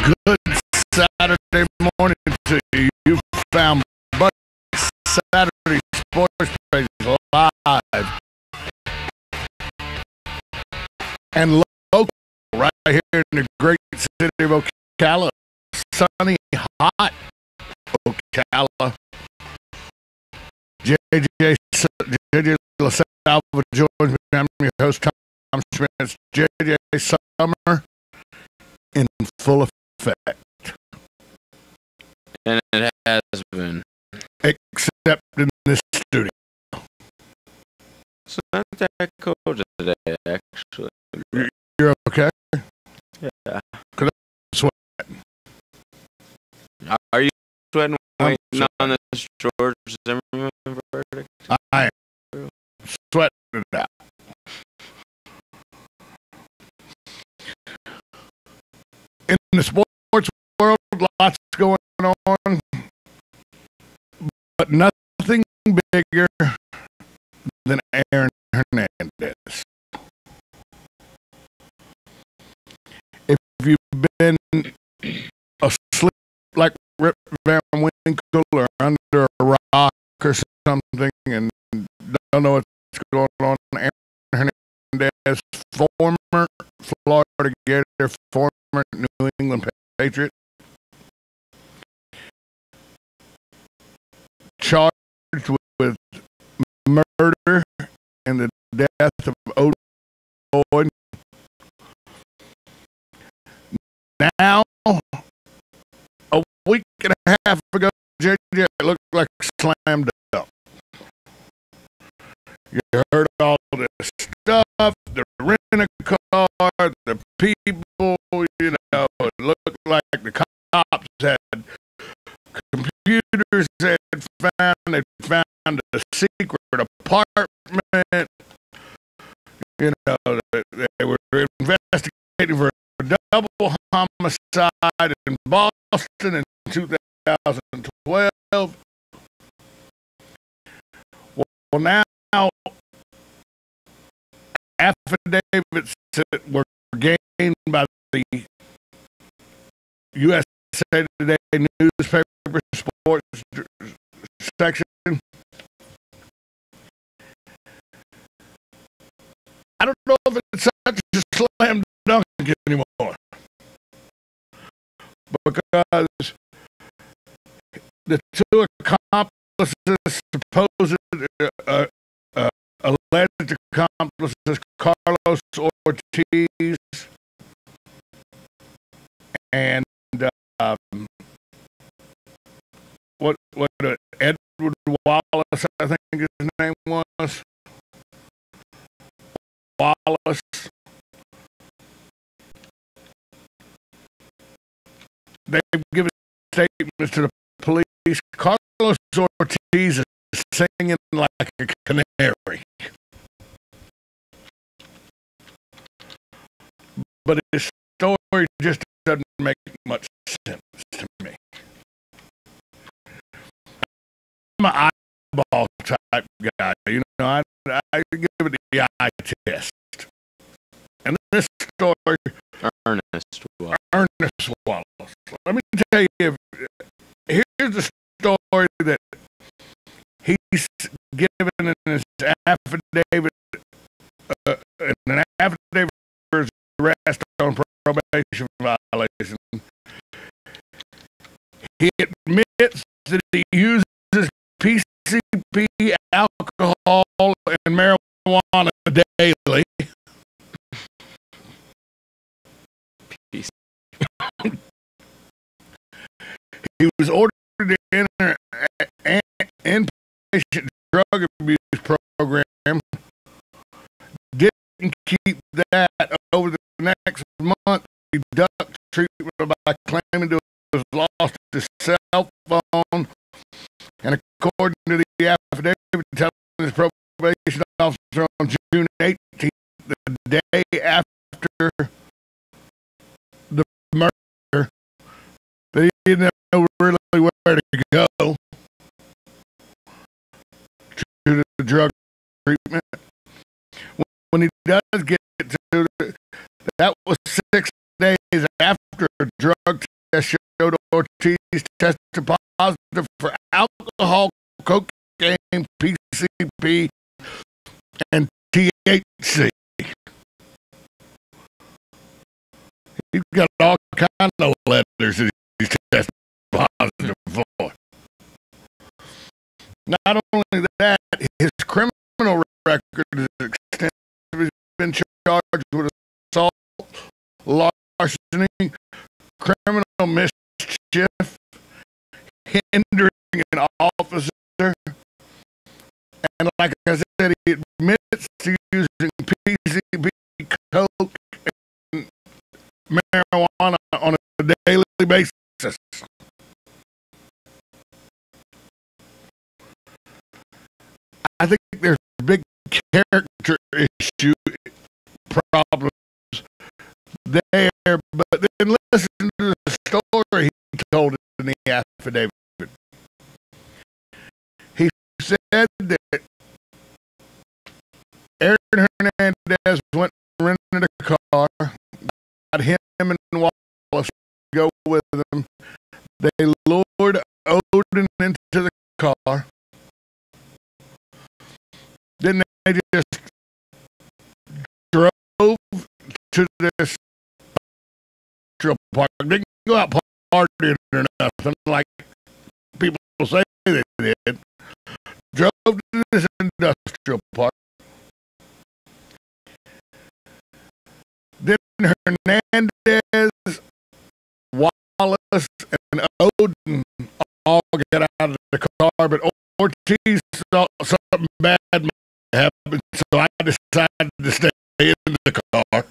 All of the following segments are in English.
Good Saturday morning to you. You found Buddy Saturday Sports Page live and local right here in the great city of Ocala. Sunny, hot Ocala. JJ LaSalva joins me. I'm your host, Tom Schmitz. JJ Summer in full effect. And it has been. Except in this studio. It's not that cold today, actually. You're okay? Yeah. Because I'm sweating. Are you sweating I'm waiting on this George Zimmerman verdict? I am sweating it out. In the sports world, lots going on, but nothing bigger than Aaron Hernandez. If you've been asleep like Rip Van Winkle or under a rock or something and don't know what's going on, Aaron Hernandez, former Florida Gator, former New England Patriot, charged with murder and the death of Odin Boyd. Now, a week and a half ago, JJ, it looked like slammed up. You heard all this stuff, the rent-a-car, the people, you know, it looked like the cops had computers they'd found a secret apartment, you know, they were investigating for a double homicide in Boston in 2012. Well, now affidavits that were gained by the USA Today newspaper sports section. I don't know if it's such a slam dunk anymore, because the two accomplices, supposed alleged accomplices, Carlos Ortiz and what Edward Wallace, I think his name was. Wallace. They've given statements to the police. Carlos Ortiz is singing like a canary. But his story just doesn't make much sense to me. I'm an eyeball type guy. You know, I give it the eye test. And this story, Ernest Wallace. Let me tell you, here's the story that he's given in his affidavit, an affidavit for his arrest on probation violation. He admits that he uses PCP, alcohol, and marijuana daily. He was ordered to enter an inpatient drug abuse program. Didn't keep that. Over the next month, he ducked treatment by claiming to have lost his cell phone. And according to the affidavit telling his probation officer on June 18th, the day after the murder, that he didn't know really where to go to the drug treatment. When he does get to it, that was 6 days after a drug that showed Ortiz tested positive for alcohol, cocaine, PCP, and THC. He's got all kinds of letters that he's tested positive for. Not only that, his criminal record is extensive. He's been charged with assault, larceny, criminal mischief, hindering an officer, and like I said, he admits to using PCP, coke, and marijuana on a daily basis. I think there's big character issue problems there, but then listen to the story he told in the affidavit. He said that Aaron Hernandez went and rented a car, got him and Wallace to go with him. They lured Odin into the car. Then they just drove to this park. They didn't go out partying or nothing like people say they did. Drove to this industrial park. Then Hernandez, Wallace, and Odin all get out of the car, but Ortiz saw something bad happen, so I decided to stay in the car.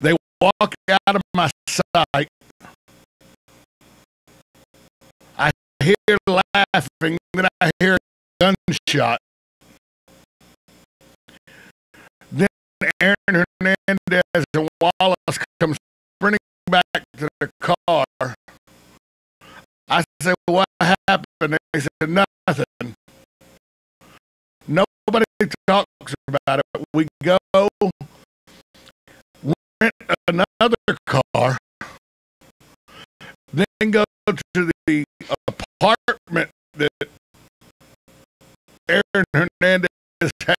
They walk out of my sight. I hear laughing, then I hear a gunshot. Then Aaron Hernandez and Wallace come sprinting back to the car. I said, what happened? They said, nothing. Nobody talks about it. We go rent another car, then go to the apartment that Aaron Hernandez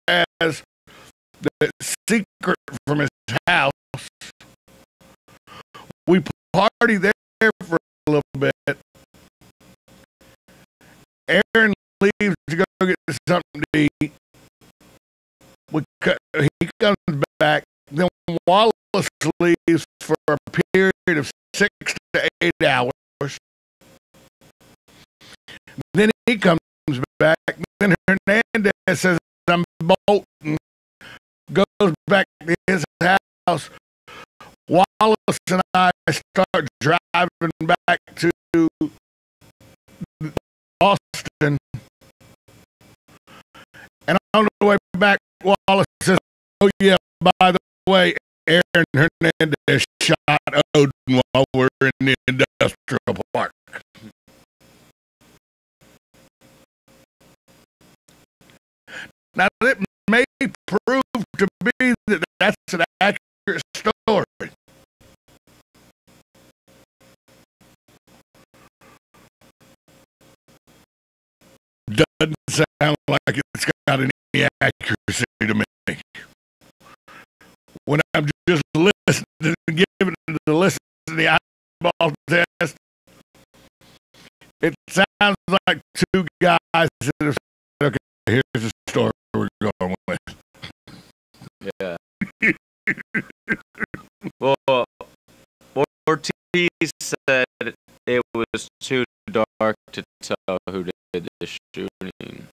has that's secret from his house. We party there for a little bit. Aaron leaves to go get something to eat. He comes back. Then Wallace leaves for a period of 6 to 8 hours. Then he comes back. Then Hernandez says, I'm bolting. Goes back to his house. Wallace and I start driving back to Austin. And on the way back, Wallace says, oh yeah, by the way, Aaron Hernandez shot Odin while we're in the industrial park. Now, it may prove to be that that's an accurate story. Doesn't sound like it's got any accuracy to me. When I'm just listening and giving it the listen to the eyeball test, it sounds like two guys that have said, okay, here's the story we're going with. Yeah. Well, Ortiz said it was too dark to tell who did the shooting.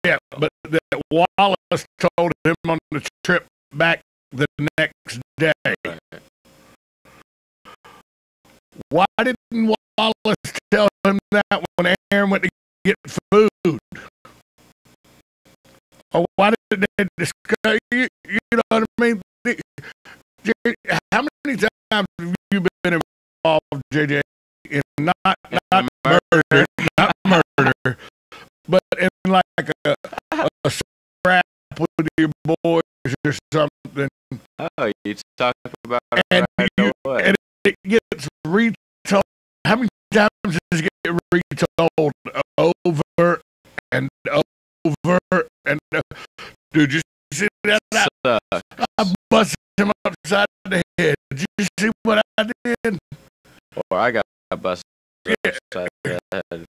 Yeah, but that Wallace told him on the trip back the next day. Right. Why didn't Wallace tell him that when Aaron went to get food? Or why did they discuss? You know what I mean? How many times have you been involved, JJ, in not murder, not murder, but in like a scrap with your boys or something, Oh, you talk about it and right away. and it gets retold. How many times does it get retold over and over and dude, you see that? I busted him upside the head. Did you see what I did? Or I got busted upside the head.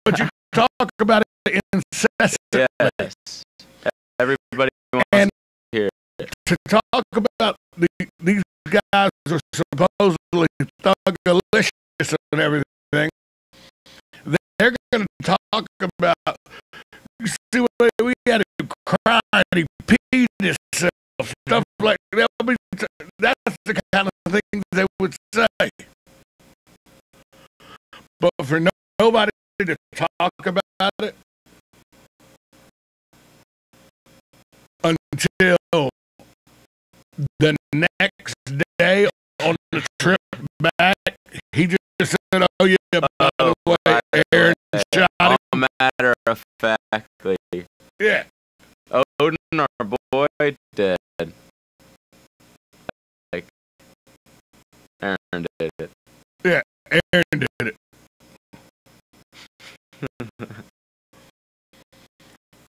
But you talk about it incessantly. Yes. Everybody wants and to hear it. To talk about these guys are supposedly thugalicious and everything, they're going to talk about, you see what we had to cry and he peed himself, stuff like that. That's the kind of things they would say. But for nobody to talk about it until the next day on the trip back, he just said, "Oh yeah, by the way, Aaron shot him." Matter of factly, Yeah. Odin, our boy, dead. Like Aaron did it. Yeah, Aaron did it.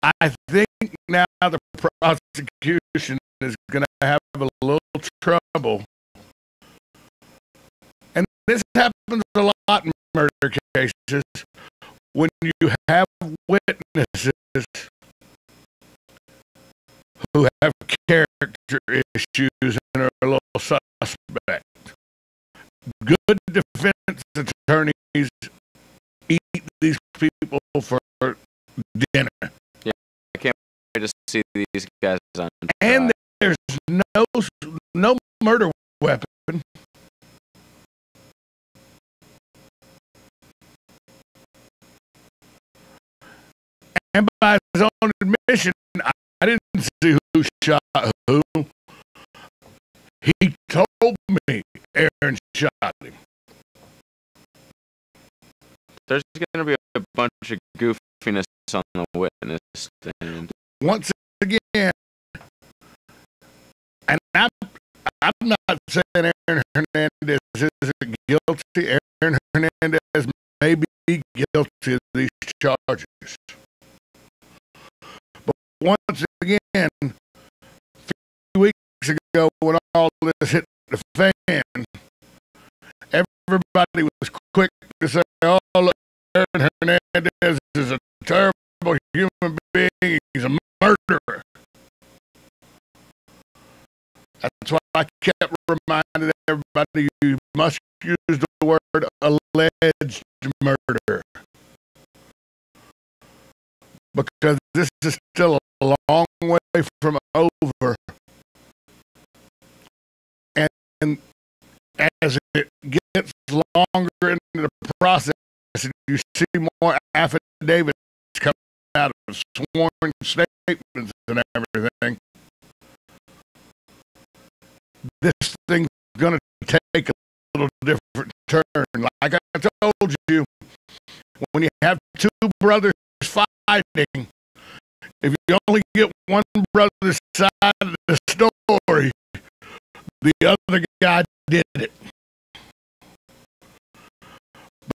I think now the prosecution is going to have a little trouble. And this happens a lot in murder cases when you have witnesses who have character issues and are a little suspect. Good defense attorneys eat these people for dinner. Yeah, I can't wait to see these guys on trial. And there's no murder weapon. And by his own admission, I didn't see who shot who. He told me Aaron shot him. There's going to be a bunch of goofiness on the witness stand. Once again, and I'm not saying Aaron Hernandez isn't guilty. Aaron Hernandez may be guilty of these charges. But once again, a few weeks ago when all this hit the fan, everybody was quick to say, "Oh, look, Aaron Hernandez is a terrible human being. He's a murderer." That's why I kept reminding everybody you must use the word alleged murder. Because this is still a long way from over. And as it gets longer into the process, you see more affidavits coming out of sworn statements and everything. This thing's going to take a little different turn. Like I told you, when you have two brothers fighting, if you only get one brother's side of the story, the other guy did it.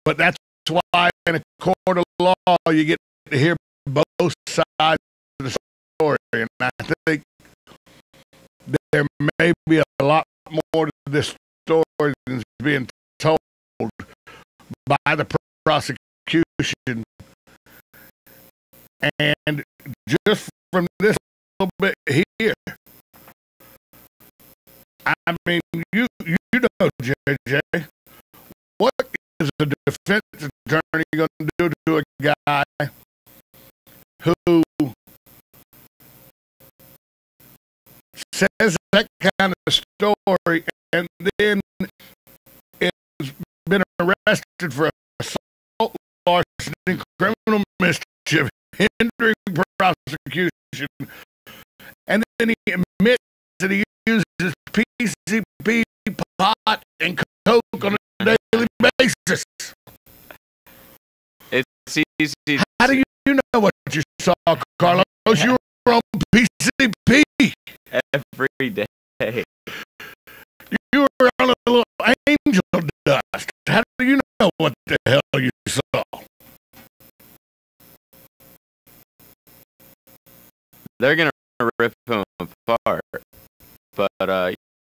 But that's why in a court of law you get to hear both sides of the story. And I think there may be a lot more to this story than is being told by the prosecution. And just from this little bit here, I mean, you know, JJ, what is a defense attorney going to do to a guy who says that kind of story and then has been arrested for assault, larceny, criminal mischief, hindering prosecution, and then he admits that he uses PCP, pot, and coke on a daily basis? It's easy. How do you know what you saw, Carlos? You were on PCP. every day. You were on a little angel dust. How do you know what the hell you saw? They're gonna rip him apart, but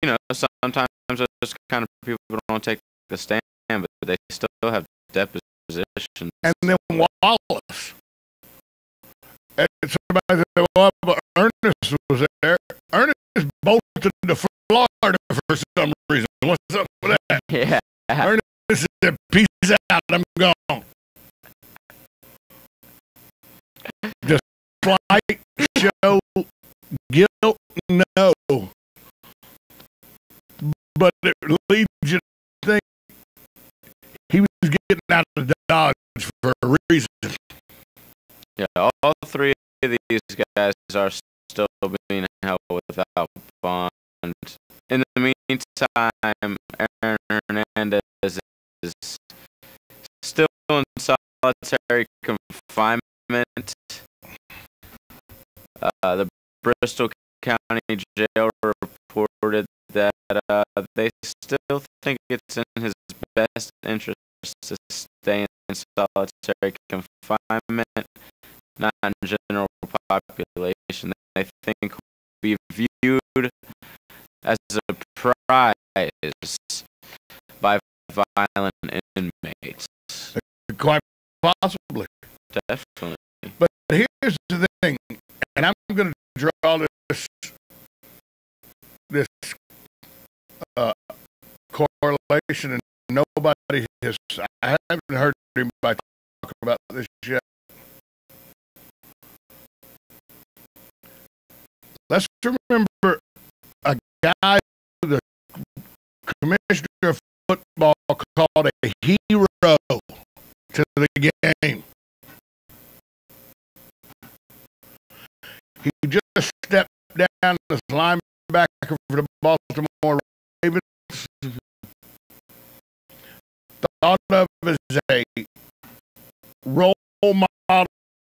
you know, sometimes those kind of people don't take the stand, but they still have depositions. And then Wallace. And somebody said, well, but Ernest was there. Ernest bolted to Florida for some reason. What's up with that? Yeah. Ernest said, peace out, I'm gone. Just slight show guilt, no. But it leads you to think he was getting out of Dodge for a reason. Yeah, all three of these guys are still being held without bond. In the meantime, Aaron Hernandez is still in solitary confinement. The Bristol County Jail reported that they still think it's in his best interest to stay in solitary confinement, not in general population. They think will be viewed as a prize by violent inmates. Quite possibly. Definitely. But here's the thing, and I'm going to draw this correlation, and nobody has. I haven't heard anybody talk about this yet. Let's remember a guy who the commissioner of football called a hero to the game. He just stepped down as linebacker for the Baltimore Ravens. Thought of as a role model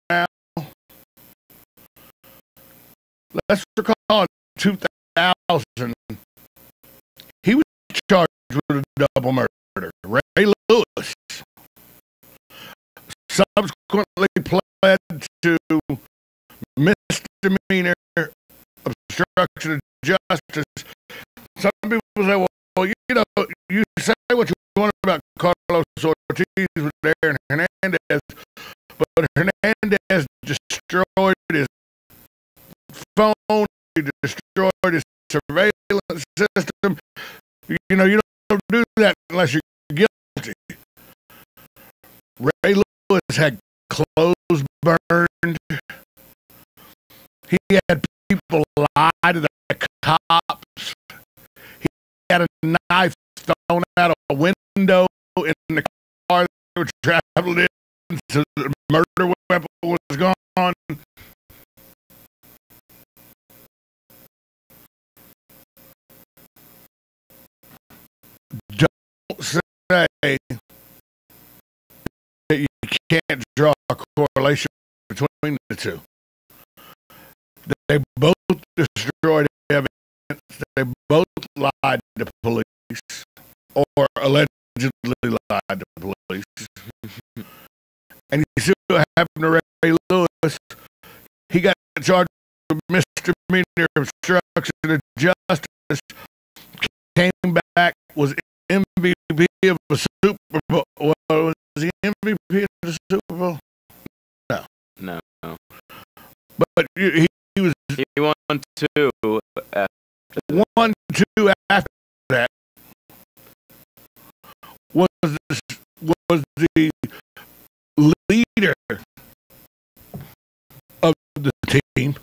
now. Let's recall in 2000, he was charged with a double murder. Ray Lewis subsequently pled to misdemeanor obstruction of justice. Some people say, well, you know, you say what you want about Carlos Ortiz with Aaron Hernandez, but Hernandez destroyed his phone, he destroyed his surveillance system. You know, you don't do that unless you're guilty. Ray Lewis had clothes burned. He had people lie to the cops. He had a knife thrown out of a window in the car they were traveling in, so the murder weapon was gone. Don't say that you can't draw a correlation between the two. They both destroyed evidence. They both lied to police, or allegedly lied to police. And you see what happened to Ray Lewis? He got charged with misdemeanor obstruction of justice. Came back, was MVP of a Super Bowl. Was he MVP of the Super Bowl? No. But he was. He won two after that. 1-2 after that. Was the leader of the team.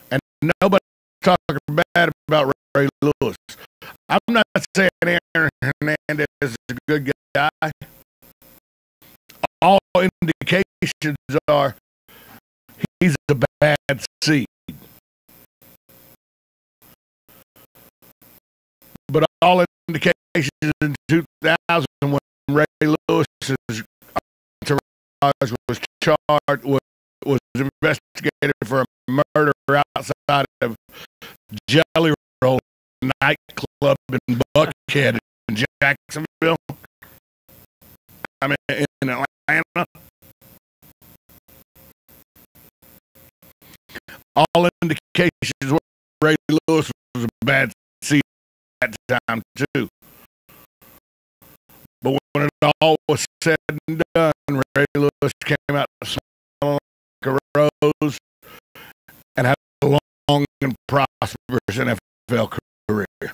And nobody talking bad about Ray Lewis. I'm not saying Aaron Hernandez is a good guy. All indications are he's a bad seed. But all indications in 2000 when Ray Lewis's entourage was charged, was investigated for a murder outside of Jelly Roll nightclub in Buckhead in Jacksonville. I mean, in Atlanta. All indications were Ray Lewis was a bad seed at the time, too. But when it all was said and done, Ray Lewis came out smelling like a rose and had a long and prosperous NFL career.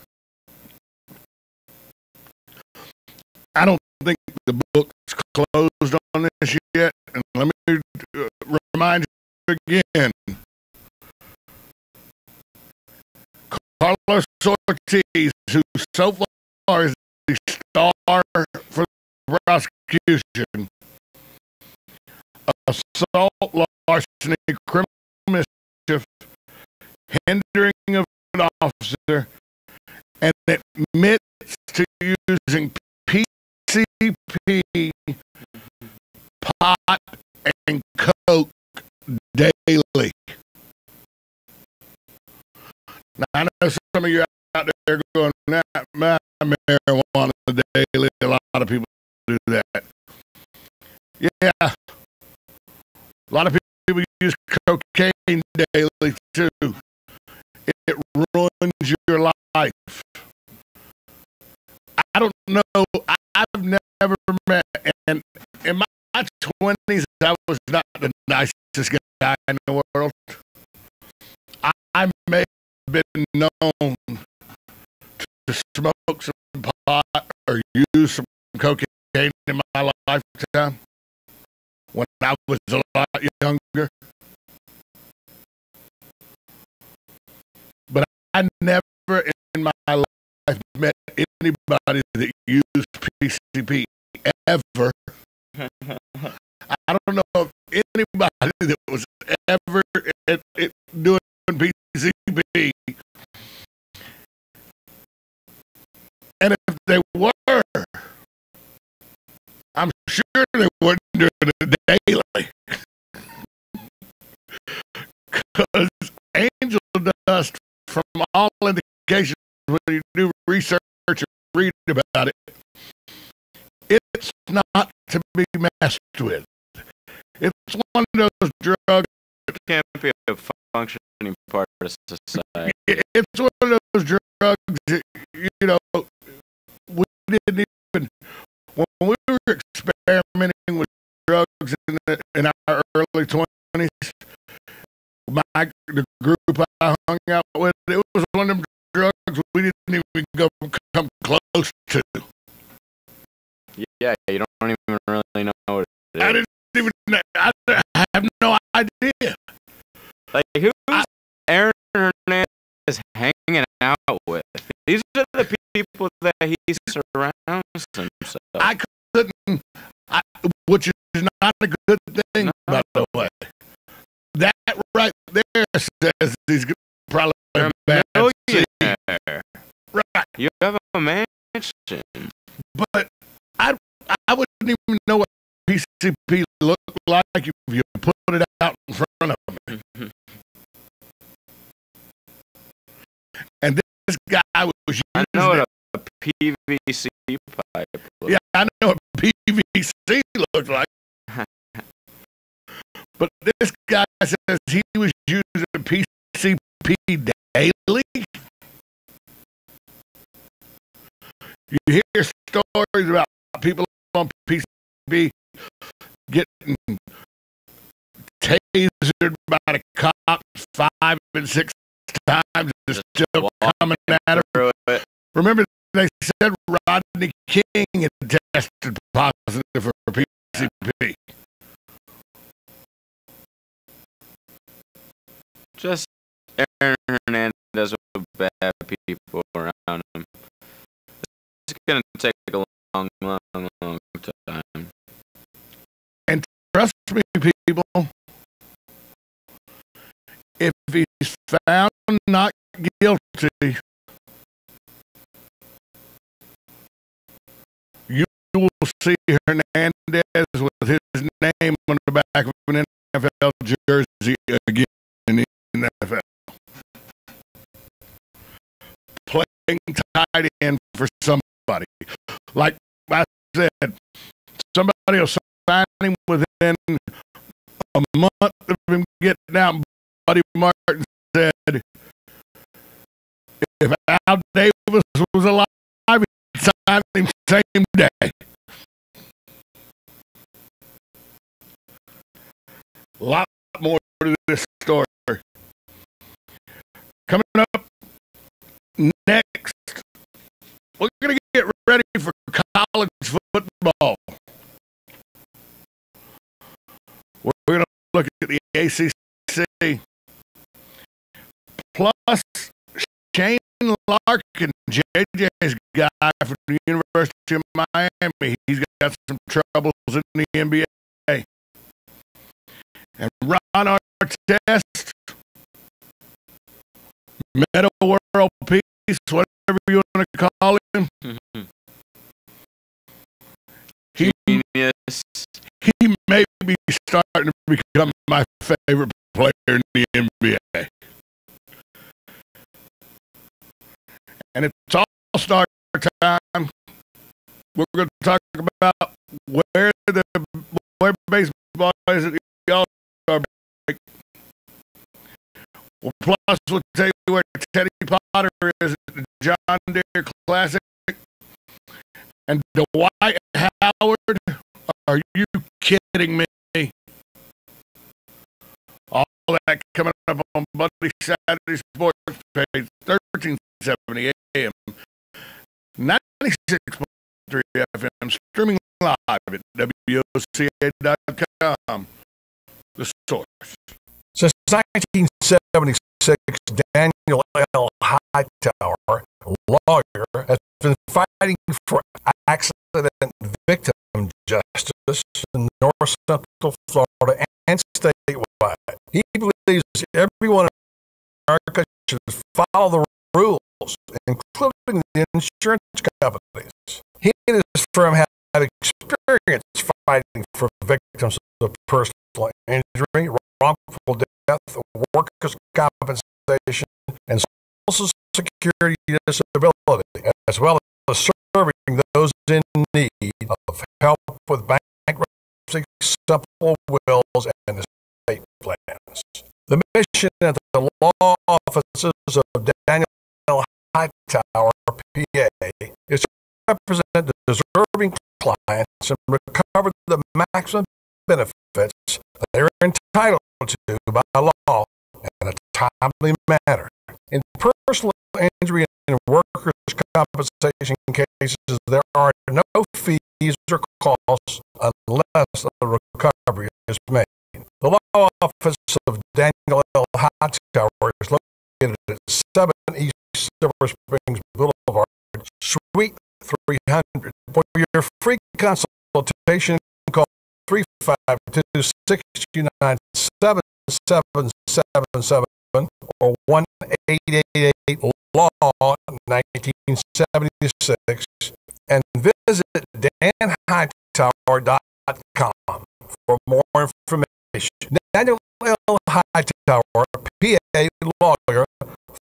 I don't think the book's closed on this yet, and let me remind you again. Carlos Ortiz, who so far is the star for the prosecution, assault, larceny, criminal mischief, hindering of an officer, and admits to using PCP, pot, and coke daily. Now, I know some of you out there going, my marijuana daily. A lot of people do that. Yeah. A lot of people use cocaine daily, too. It ruins your life. I don't know. I've never met, and in my 20s, I was not the nicest guy in the world. I may have been known to smoke some pot or use some cocaine in my lifetime when I was a lot younger. But I never in my life met anybody that used PCP ever. I don't know if anybody that was ever doing PCP. And if they were, I'm sure they wouldn't do it daily. Because angel dust, from all indications, when you do research and read about it, it's not to be messed with. It's one of those drugs that can't be a functioning part of society. It's one of those drugs that, you know, we didn't even, when we were experimenting with drugs in our early 20s, the group I hung out with, it was one of them drugs we didn't even come close to. Yeah, you don't even really know what it is. I didn't even know. I have no idea. Like, who's Aaron Hernandez hanging out with? These are the people that he surrounds himself. I couldn't, which is not a good thing, by the way. That right there says he's probably a bad seed. Right. You have a mansion. But I wouldn't even know what PCP looked like if you put it out in front of me. Mm-hmm. And this guy was using I know what a PVC pipe looks. Yeah, I know what PVC looks like. But this guy says he was using PCP daily. You hear stories about people on PCP getting tasered by the cops 5 and 6 times and still coming at him. Remember, they said Rodney King had tested positive for PCP. Just Aaron Hernandez with bad people around him. It's going to take a long time. And trust me, people, if he's found not guilty, you will see Hernandez with his name on the back of an NFL jersey again in the NFL. Playing tight end for somebody. Like I said, somebody will sign him within a month of him getting out. Buddy Martin said, if Al Davis was alive, he'd sign him same day. A lot more to this story. Coming up next, we're going to get ready for college football. We're going to look at the ACC. Plus, Shane Larkin, JJ's guy from the University of Miami, he's got some troubles in the NBA. And Ron Artest, Meta World Peace, whatever you want to call him. He may be starting to become my favorite player in the NBA. And it's all-star time. We're going to talk about where baseball is at the all-star break. Well, plus, we'll tell you where Teddy Potter is at the John Deere Classic. And Dwight Howard, are you kidding me? All that coming up on Buddy Saturday Sports page, 1370 AM, 96.3 FM, streaming live at WOCA.com. The source. Since 1976, Daniel L. Hightower, lawyer, has been fighting for accident victim justice in North Central Florida and statewide. He believes everyone in America should follow the rules, including the insurance companies. He and his firm have experience fighting for victims of personal injury, wrongful death, workers' compensation, and Social Security disability, as well as serving those in need of help with bankruptcy, simple wills, and estate plans. The mission at the law offices of Daniel L. Hightower, PA, is to represent the deserving clients and recover the maximum benefits they are entitled to by law in a timely manner. In personal injury and workers' compensation cases, there are no fees or costs unless a recovery is made. The law office of Daniel L. Hightower is located at 7 East Silver Springs Boulevard, Suite 300. For your free consultation, call 352-629-7777 or 1-888-LAW-1976 and visit danhightower.com for more information. Daniel L. Hightower, PA lawyer,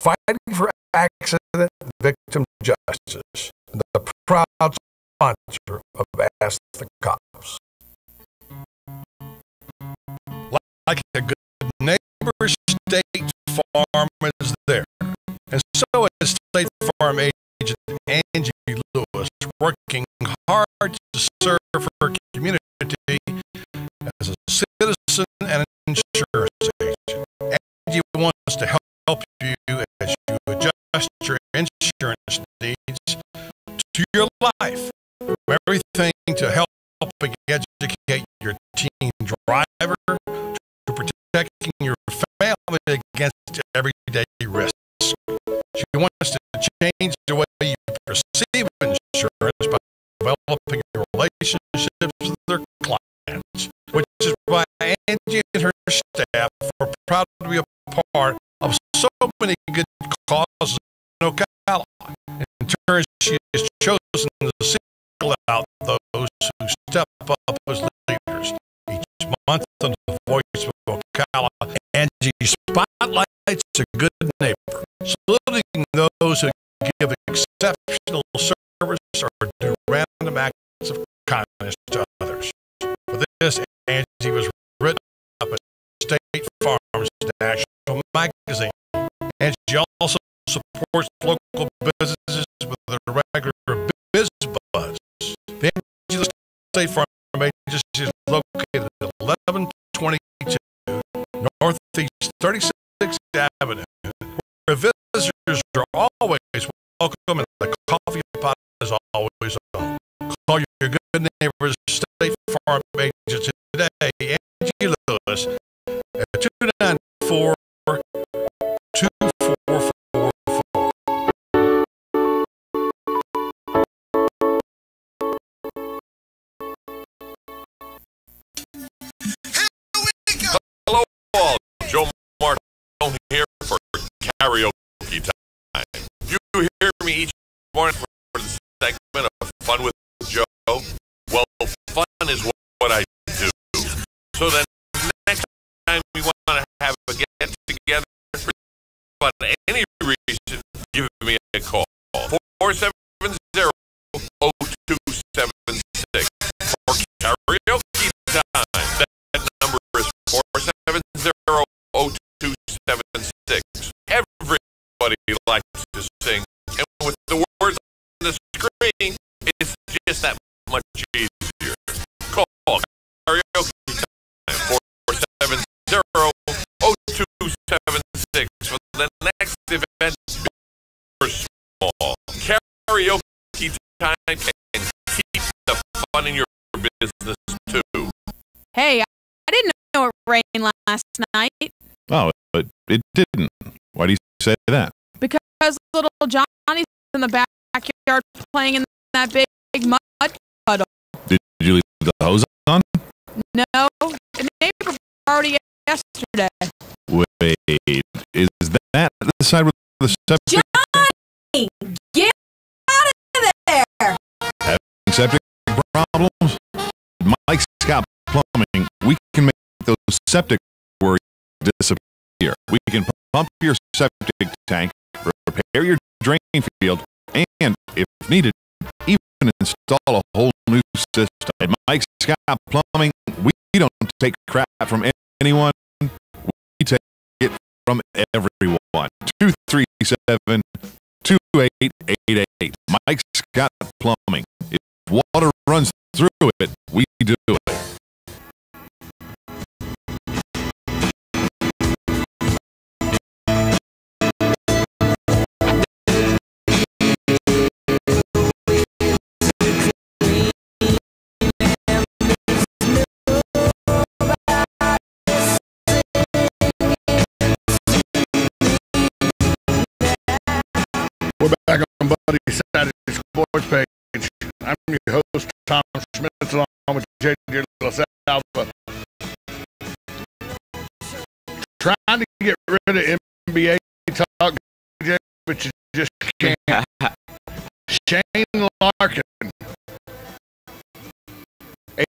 fighting for accident victim justice, the proud sponsor of Ask the Cops. Like a good neighbor, State Farm is there, and so is State Farm agent Angie Lewis, working hard to serve her community as a citizen and an insurance agent. Angie wants to help you as you adjust your insurance needs to your life, from everything to helping educate your teen driver to protecting your family against everyday risks. She wants to change the way you perceive insurance by developing relationships with their clients, which is why Angie and her staff are proud to be a part of so many good causes in Ocala. In turn, she has chosen to single out those who step up as leaders. Each month on the Voice of Ocala, Angie spotlights a good neighbor, saluting those who give exceptional service or do random acts of kindness to others. For this, Angie was written up at State Farm's National Magazine. Angie also supports local businesses with a regular biz buzz. The Angie State Farm Agency is located at 1122 Northeast 36th Avenue, where visitors are always welcome and the coffee pot is always on. Call your good neighbors State Farm Agency today, Angie Lewis, at 294 2444. Hello all, Joe Martone here for karaoke time. You hear me each morning for the segment of Fun with Joe. Well, fun is what I do. So then next time we want to have a get together for fun, any reason, give me a call. 470-0276 for karaoke time. That number is 470-0276. Everybody likes to sing, and with the words on the screen, it's just that much easier. Call karaoke time 470-0276 for the next event, big or small. Karaoke time and keep the fun in your business too. Hey, I didn't know it rained last night Oh, but it didn't. Why do you say that? because little Johnny's in the backyard playing in that big mud puddle. Did you leave the hose on? No, the neighbor already yesterday. Wait, is that the side with the septic? Johnny, get out of there! Having septic problems? Mike Scott Plumbing, we can make those septic worries disappear. We can pump your septic tank, repair your drain field, and, if needed, even install a whole new system. At Mike Scott Plumbing, we don't take crap from anyone. We take it from everyone. 237-2888. Mike Scott Plumbing. If water runs through it, we do it. We're back on Buddy Saturday Sports Page. I'm your host, Tom Schmitz, along with J.J. LaSalva. Trying to get rid of NBA talk, J.J., but you just can't. Shane Larkin,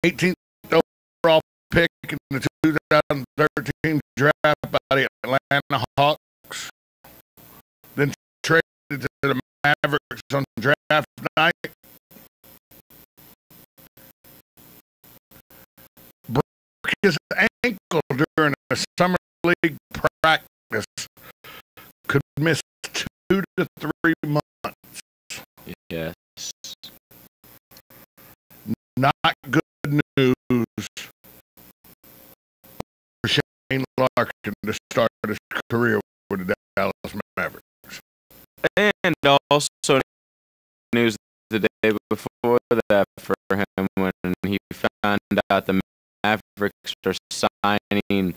18th overall pick in the 2013 draft by the Atlanta Hawks. Then traded to the Mavericks on draft night. Broke his ankle during a summer league practice. Could miss 2 to 3 months. Yes. Not good news for Shane Larkin to start his career with the Dallas Mavericks. And also news the day before that for him when he found out the Mavericks are signing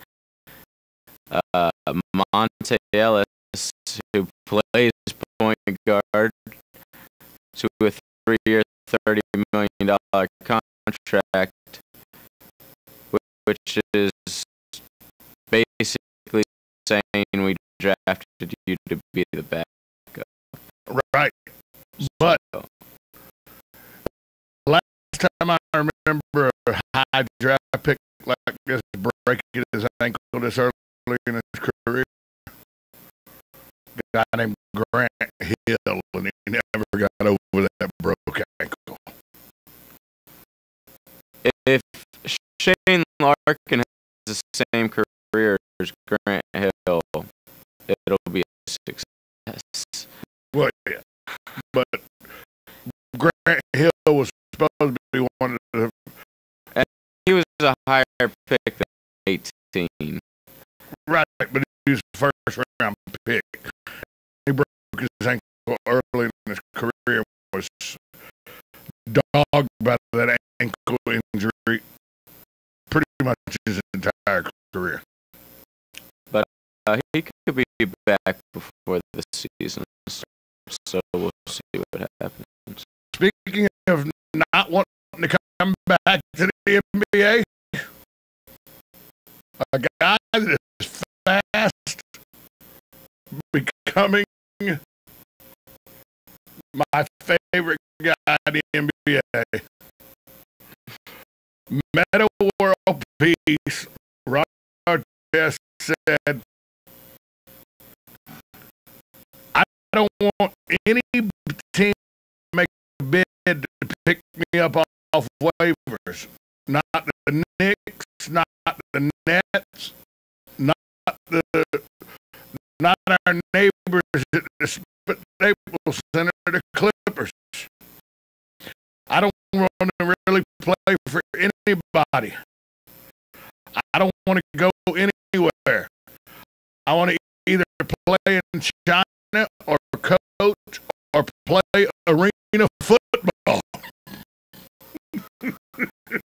Monte Ellis, who plays point guard, to a 3-year, $30 million contract, which is basically saying we drafted you to be the backup. Right. But last time I remember a high draft pick like this breaking his ankle this early in his career? A guy named Grant Hill, and he never got over that broke ankle. If Shane Larkin has the same career as Grant Hill, it'll be a success. Well, yeah. But Grant Hill was supposed to be one of the... He was a higher pick than 18. Right, but he was the first round pick. He broke his ankle early in his career, was dogged by that ankle injury pretty much his entire career. But he could be back before the season starts, so we'll see what happens. Speaking of not wanting to come back to the NBA, a guy that is fast becoming my favorite guy in the NBA. Meta World Peace, Ron Artest said, I don't want any team to make a bid to pick me up off waivers. Not the Knicks, not the Nets, not our neighbors at the Staples Center, the Clippers. I don't want to really play for anybody. I don't want to go anywhere. I want to either play in China or coach or play arena football.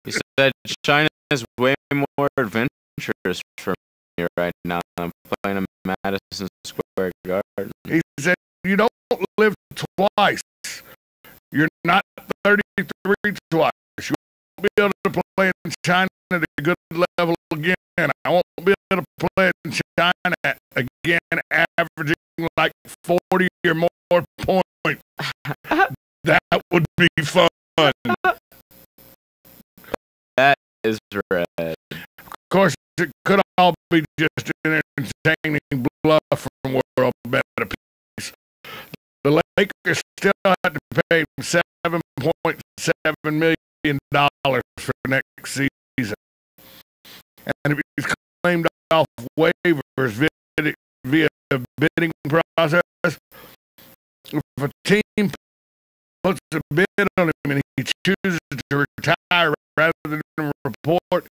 He said China is way more adventurous for me right now. I'm playing in Madison Square Garden. He said, you don't live twice. You're not 33 twice. You won't be able to play in China at a good level again. I won't be able to play in China again, averaging like 40 or more points. That would be fun. That is red. Of course, it could all be just an entertaining bluff from World Better Peace. The Lakers still have to pay $7.7 million for next season. And if he's claimed off waivers via the bidding process, if a team puts a bid on him and he chooses to retire rather than report,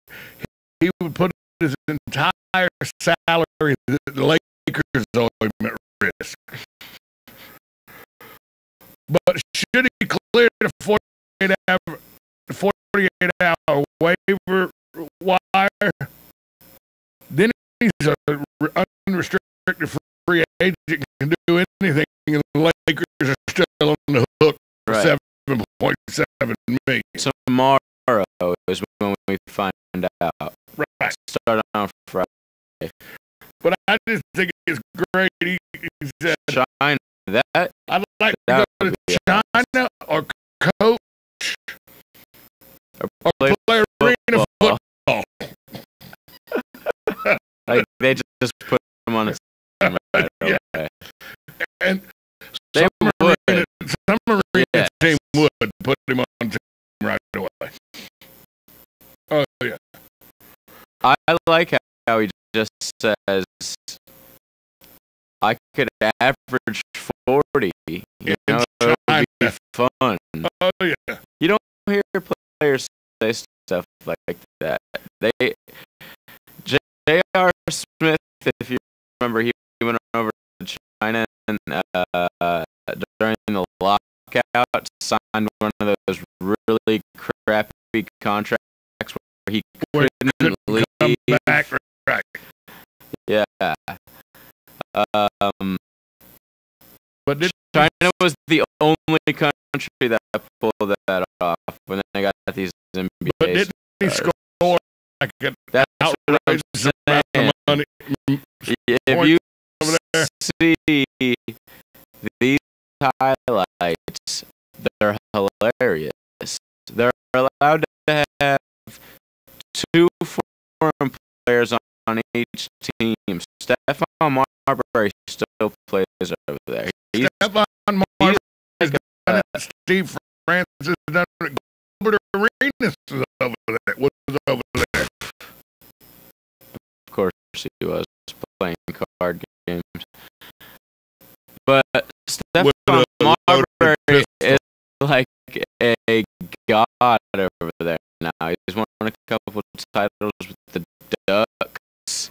he would put his entire salary that the Lakers owe him at risk. But should he clear the 48-hour waiver wire, then he's an unrestricted free agent, can do anything, and the Lakers are still on the hook for $7.7 million. Tomorrow is when we find out. Right. Start on Friday. But I just think it's great. He said, China, that I'd like to go to China or coach or play arena football. Like they just put him on a team right away. Yeah. And They would. some arena Yes. team would put him on team right away. Oh, yeah. I like how he just says, I could average 40. You know, it would be fun. Oh, yeah. You don't hear players say stuff like that. J.R. Smith, if you remember, he went over to China and during the lockout signed one of those really crappy contracts where he couldn't leave. Come back, right. Yeah. But China was the only country that pulled that off when they got these NBA But didn't he stars. score like an That's what I'm outrageous amount of saying. money? If you over there. see these highlights, they're hilarious. They're allowed to have 2 foreign players on on each team. Stephon Marbury still plays over there. Stephon Marbury has done it. Steve Francis has done it. Gilbert Arenas was over there. Of course, he was playing card games. But Stephon Marbury is like a god over there now. He's won a couple titles with the Ducks.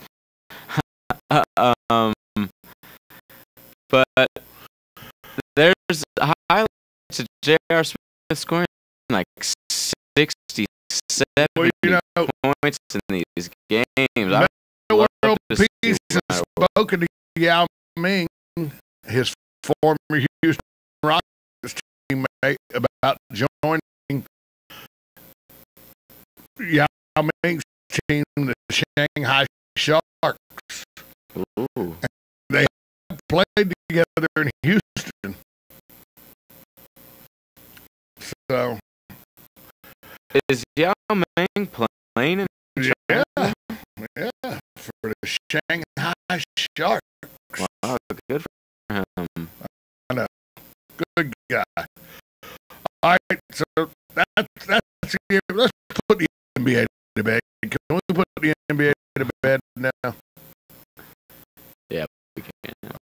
But there's highlights of J.R. Smith scoring like 60, 70 points in these games. World Peace has spoken to Yao Ming, his former Houston Rockets teammate, about joining Yao Ming's team, the Shanghai Sharks. Ooh. They played together in Houston. So, is Yao Ming playing in yeah, for the Shanghai Sharks. Wow, good for him. I know. Good guy. All right, so that's it. Let's put the NBA to bed. Can we put the NBA to bed now? Yeah, we can.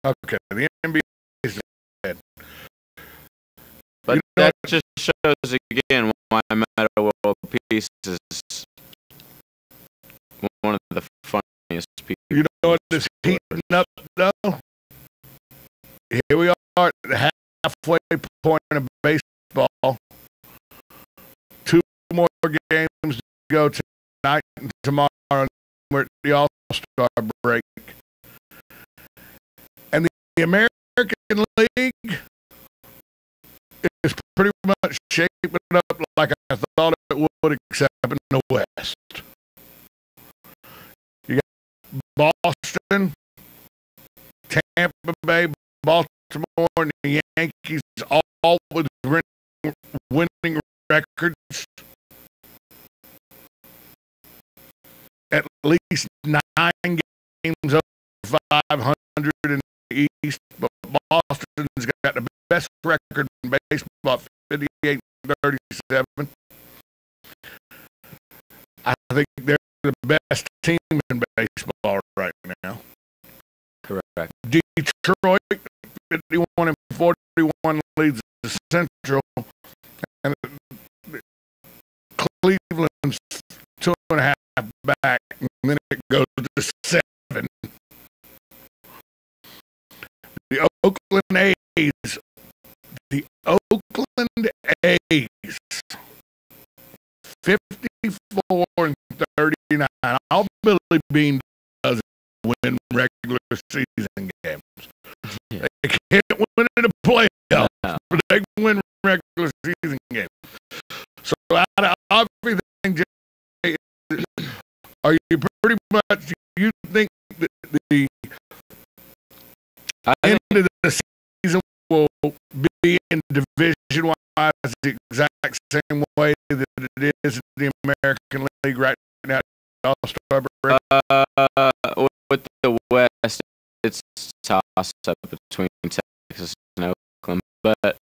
Okay, the NBA is dead. But You know that what? just shows again why Meta World Peace is one of the funniest people. You know what is heating up, though? Here we are at the halfway point of baseball. 2 more games to go tonight and tomorrow. We're at the All-Star break. And the American League is pretty much shaping up like I thought it would, except in the West. You got Boston, Tampa Bay, Baltimore, and the Yankees all with winning records. At least 9 games over 500 in the East, but Boston's got the best record in baseball, 58-37. I think they're the best team in baseball right now. Correct. Detroit, 51-41, leads the Central, and Cleveland's 2.5 back, and then it goes to 7. The Oakland A's, 54-39. All Billy Bean does is win regular season games. Yeah. They can't win in the playoffs, but they can win regular season games. So out of everything, Jay, are you pretty much, you think that the end of the season will be in division-wise the exact same way that it is in the American League right now? All-Star break? With the West, it's a toss-up between Texas and Oakland, but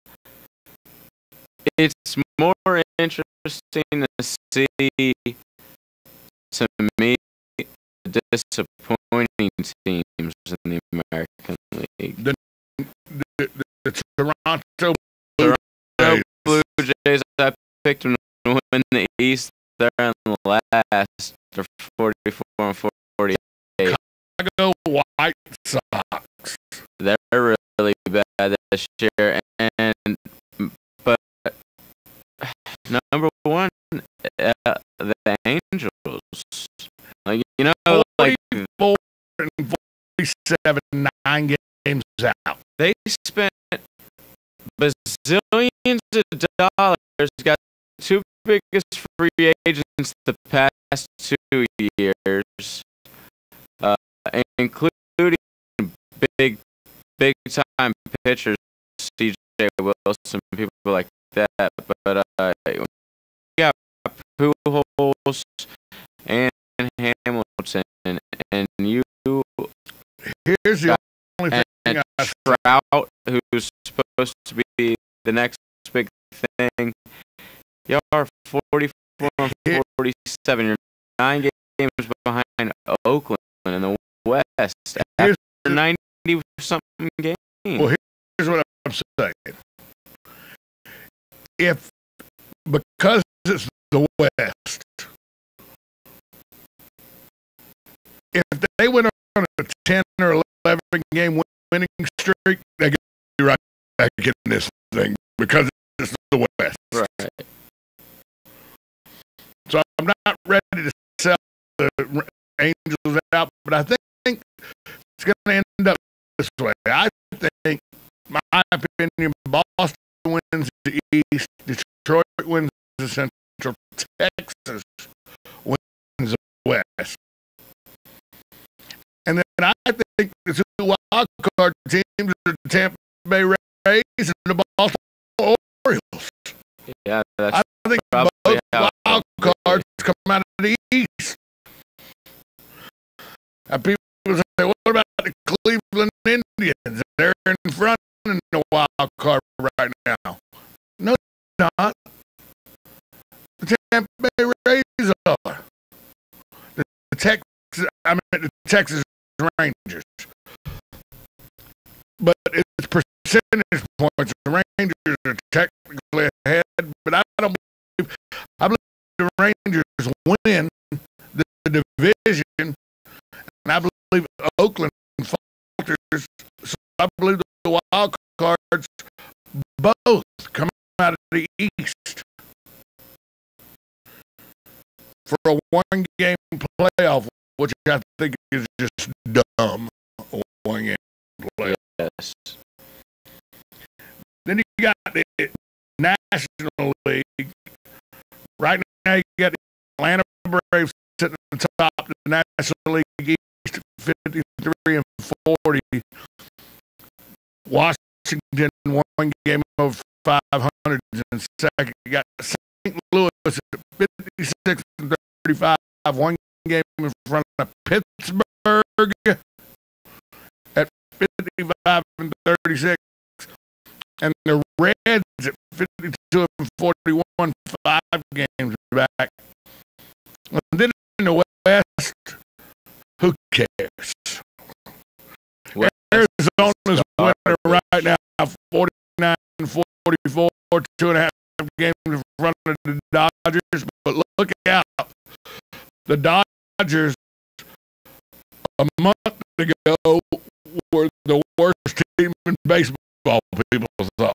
it's more interesting to see, to me, the disappointing teams in the American League. The Toronto Blue Jays, I picked them to win the East. They're in the last. They're 44-48. Chicago White Sox. They're really bad this year, but number one, the Angels. Like, you know, like 44 and 47, 9 games out. they spent bazillions of dollars. Got 2 biggest free agents the past 2 years, including big time pitchers, C.J. Wilson, people like that. But you got Pujols and Hamilton, and Trout, who's supposed to be the next big thing. Y'all are 44 and 47. You're 9 games behind Oakland in the West after 90-something games. Well, here's what I'm saying. Because it's the West, if they went on a 10 or 11 game winning streak, they get right back in this thing because it's the West. Right. So I'm not ready to sell the Angels out, but I think it's going to end up this way. I think, my opinion, Boston wins the East, Detroit wins the Central, Texas wins the West. And then I think the two wild card teams are the Tampa Bay Rays and the Baltimore Orioles. Yeah, that's I think both wild cards come out of the East. And people say, what about the Cleveland Indians? They're in front in the wild card right now. No, they're not. The Tampa Bay Rays are. The Texas Rangers. But it's percentage points. The Rangers are technically ahead, but I believe the Rangers win the division, and I believe Oakland falters. So I believe the wild cards both come out of the East for a one-game playoff, which I think is just dumb. A one-game playoff. yes. Then you got the National League. Right now, you got the Atlanta Braves sitting at the top of the National League East, 53 and 40. Washington, one game over 500 in second. You got St. Louis at 56 and 35, one game in front of Pittsburgh at 55 and 36. And the Reds at 52 and 41, 5 games back. And then in the West, who cares? West Arizona's winner right now, 49 and 44, 2.5 games in front of the Dodgers. But look out. The Dodgers, a month ago, were the worst team in baseball, people thought.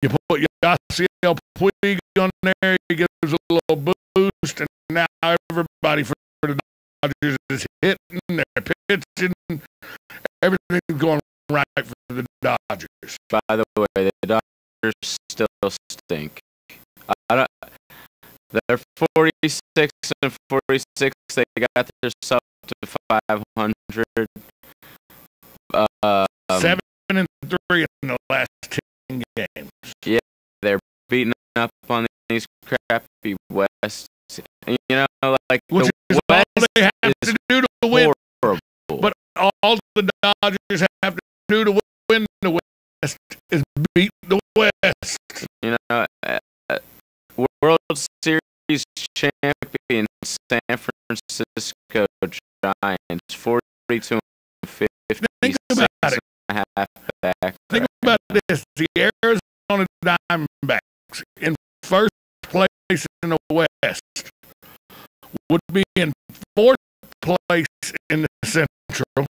You put Yasiel Puig on there, he gives a little boost, and now everybody for the Dodgers is hitting, they're pitching, everything's going right for the Dodgers. By the way, the Dodgers still stink. They're 46 and 46. They got themselves to 500. 7 and 3 in the last 10 games. Yeah, they're beating up on these crappy West. You know, like Which the is West all they have is to do to win. horrible. But all the Dodgers have to do to win the West is beat the West. You know, World Series champion San Francisco Giants, 42 and 50. Think about it. And a half back. Think about this. The Arizona Diamondbacks in first place in the West would be in fourth place in the Central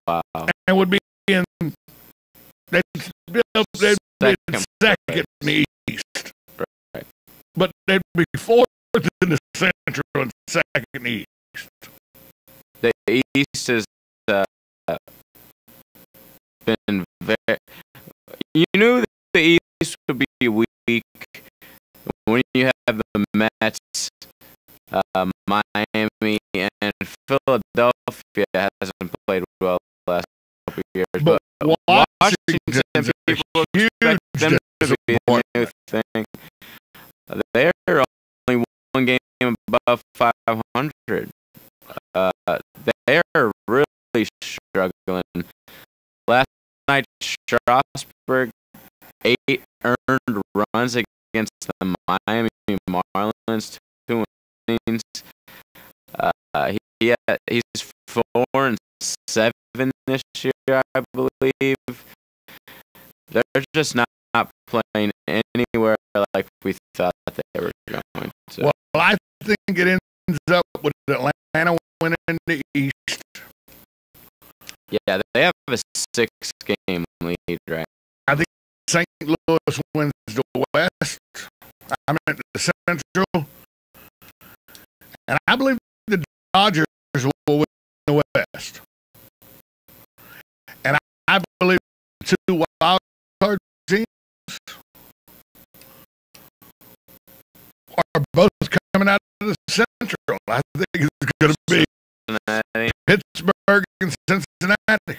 Wow. and would be in they'd be second in the East. Right. But they'd be fourth in the Central and second in the East. The East has been very. You knew that the East would be weak when you have the Mets, Miami, and Philadelphia hasn't played well the last couple of years. But Washington, people expect them to be a new thing. They're only one game above 500. struggling. Last night, Strasburg 8 earned runs against the Miami Marlins, 2 innings. He's 4-7 this year, I believe. They're just not playing anywhere like we thought they were going to. Well, I think it ends up with Atlanta winning the East. Yeah, they have a 6-game lead right. I think St. Louis wins the West. I mean the Central. And I believe the Dodgers will win the West. And I believe the 2 wild card teams are both coming out of the Central. I think it's going to be Cincinnati. Pittsburgh and Cincinnati.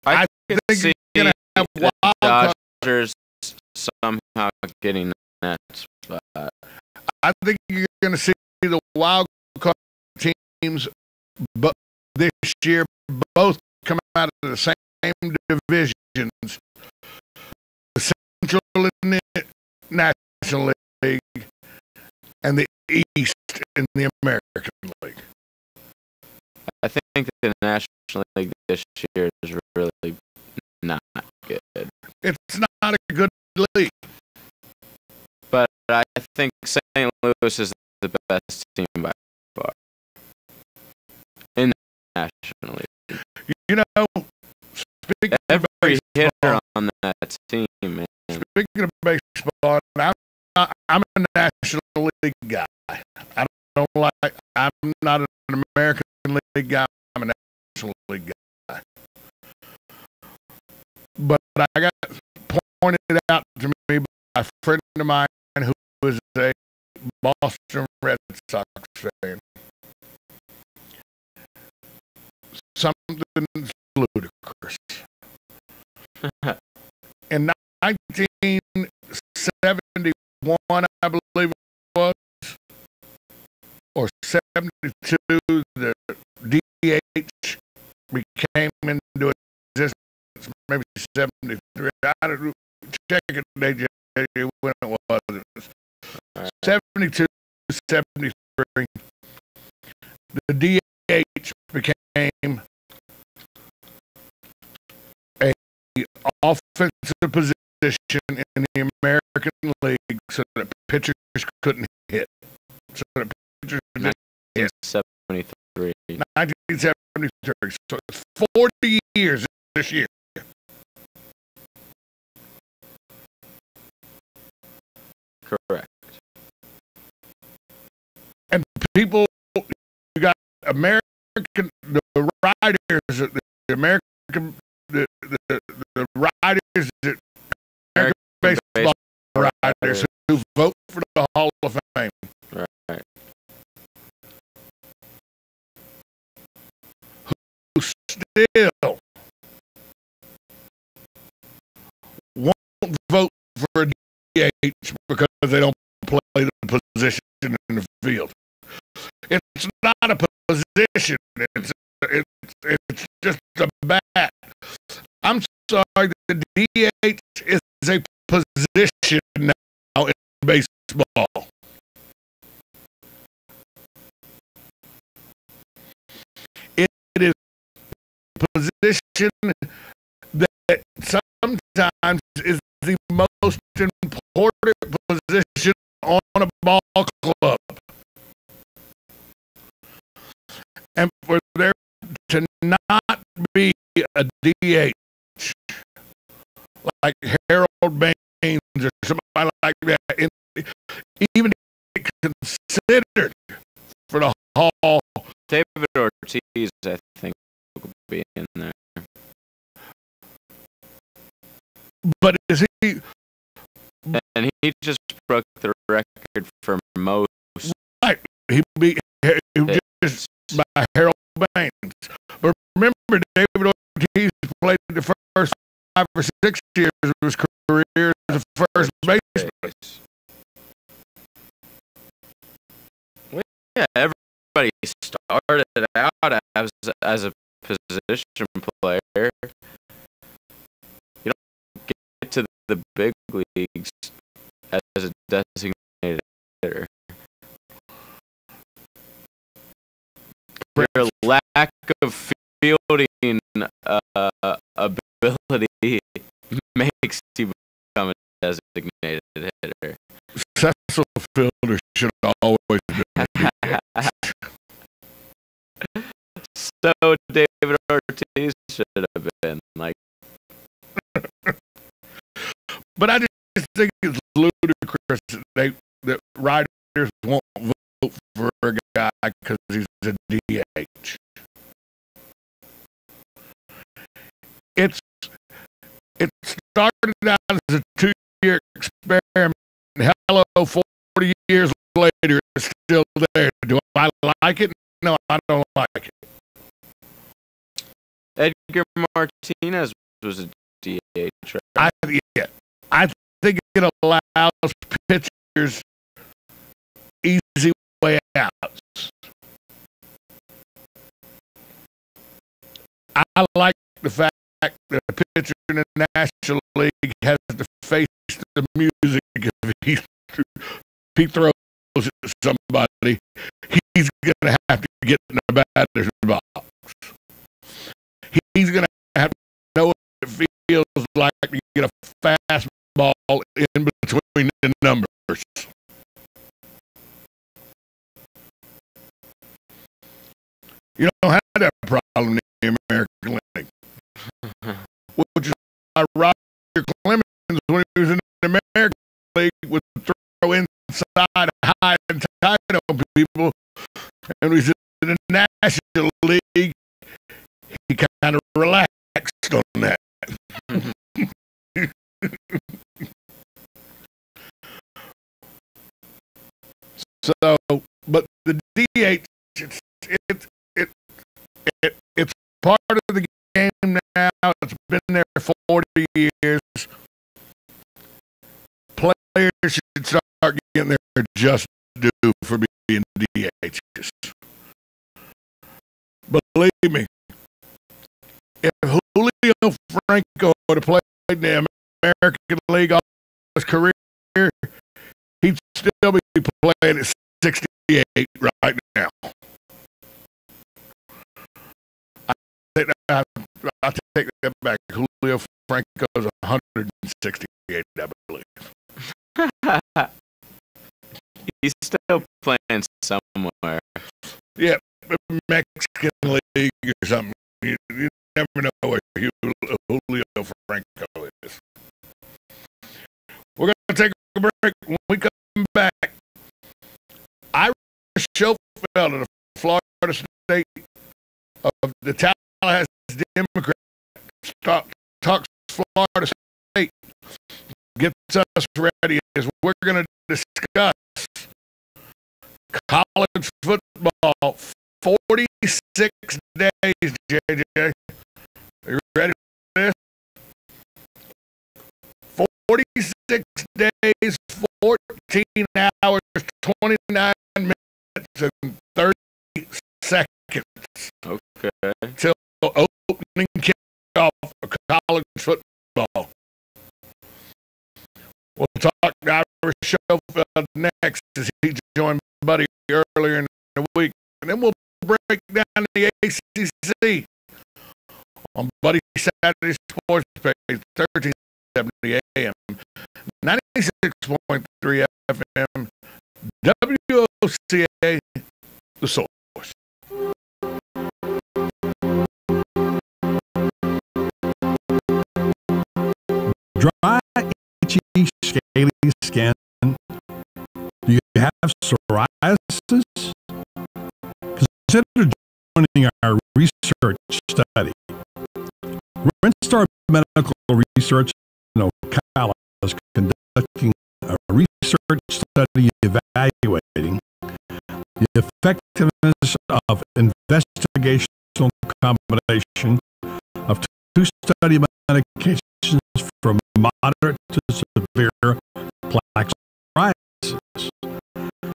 I could think see you're going to have the wild card. Dodgers somehow getting that spot. I think you're going to see the wild card teams, but this year both come out of the same divisions: the Central and the National League, and the East in the American League. I think that the National League this year is really not good. It's not a good league. But I think St. Louis is the best team by far in the National League. You know, speaking Every of baseball, hitter on that team, man. speaking of baseball, I'm a National League guy. I'm not an American League guy. I'm a National League guy. But I got pointed out to me by a friend of mine who was a Boston Red Sox fan. Something ludicrous. In 1971, I believe it was, or 72, the DH became into existence. Maybe 73. I don't know. Check it, DJ, when it was. It was 72, 73. The DH became a offensive position in the American League so that pitchers couldn't hit. So that pitchers couldn't hit. 73. 1973. So it's 40 years this year. Correct. And people, you got the riders, the American, the riders, the American baseball riders who vote for the Hall of Fame. Right. Who still won't vote for a DH because they don't play the position in the field. It's not a position. It's just a bat. I'm sorry, the DH is a position now in baseball. It is a position that sometimes is the most important position on a ball club. And for there to not be a DH like Harold Baines or somebody like that, even considered for the Hall. David Ortiz, I think, will be in there. But is he? And he just broke the record for most. Right. He beat just by Harold Baines. But remember, David Ortiz played the first 5 or 6 years of his career as a first baseman. Well, yeah, everybody started out as a position player, you don't get to the big leagues as a designated hitter. Your lack of fielding ability makes you become a designated hitter. Successful fielders should always be. So David Ortiz should have been like. But I just think it's ludicrous that writers won't vote for a guy because he's a DH. It started out as a 2-year experiment. Hello, 40 years later, it's still there. Do I like it? No, I don't like it. Edgar Martinez was a DH, right? I think it allows pitchers easy way outs. I like the fact that a pitcher in the National League has to face the music if he throws at somebody. He's going to have to get in the batter's box. He's going to have to know what it feels like to get a fastball in between the numbers. You don't have that problem in the American League. Which is why Roger Clemens, when he was in the American League, would throw inside high and tight on people. And when he was in the National League, he kind of relaxed on that. So, but the DH, it's part of the game now. It's been there 40 years. Players should start getting their just due for being DHs. Believe me, if Julio Franco would have played in the American League all his career, he'd still be playing at 68 right now. I take that back. Julio Franco is 168, I believe. He's still playing somewhere. Yeah, Mexican League or something. You never know where Julio Franco is. We're going to take a break. When we come back, Ira Schofield of the Florida State of the Tallahassee Democrat talks Florida State, gets us ready as we're going to discuss college football. 46 days, JJ. Are you ready for this? 46 days, 14 hours, 29 minutes, and 30 seconds. Okay. Till opening kickoff of college football. We'll talk to Ira Schofield next as he joined Buddy earlier in the week. And then we'll break down the ACC on Buddy Saturday Sports Page, 1370 AM, 96.3 FM, WOCA, The Source. Dry, itchy, scaly skin. Do you have psoriasis? Consider joining our research study. Rinstar Medical Research in Ocala is conducting a research study evaluating the effectiveness of investigational combination of two study medications for moderate to severe plaque psoriasis.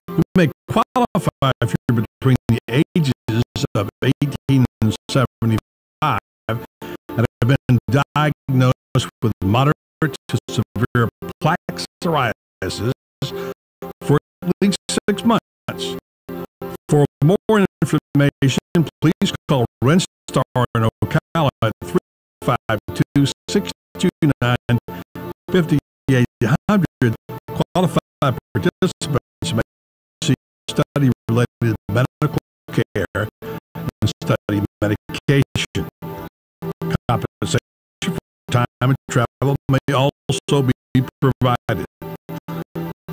You may qualify if you're between the ages of 18 been diagnosed with moderate to severe plaque psoriasis for at least 6 months. For more information, please call Renstar in Ocala at 352-629-5800. Qualified participants may receive study-related medical care and study medication. Compensation for time and travel may also be provided.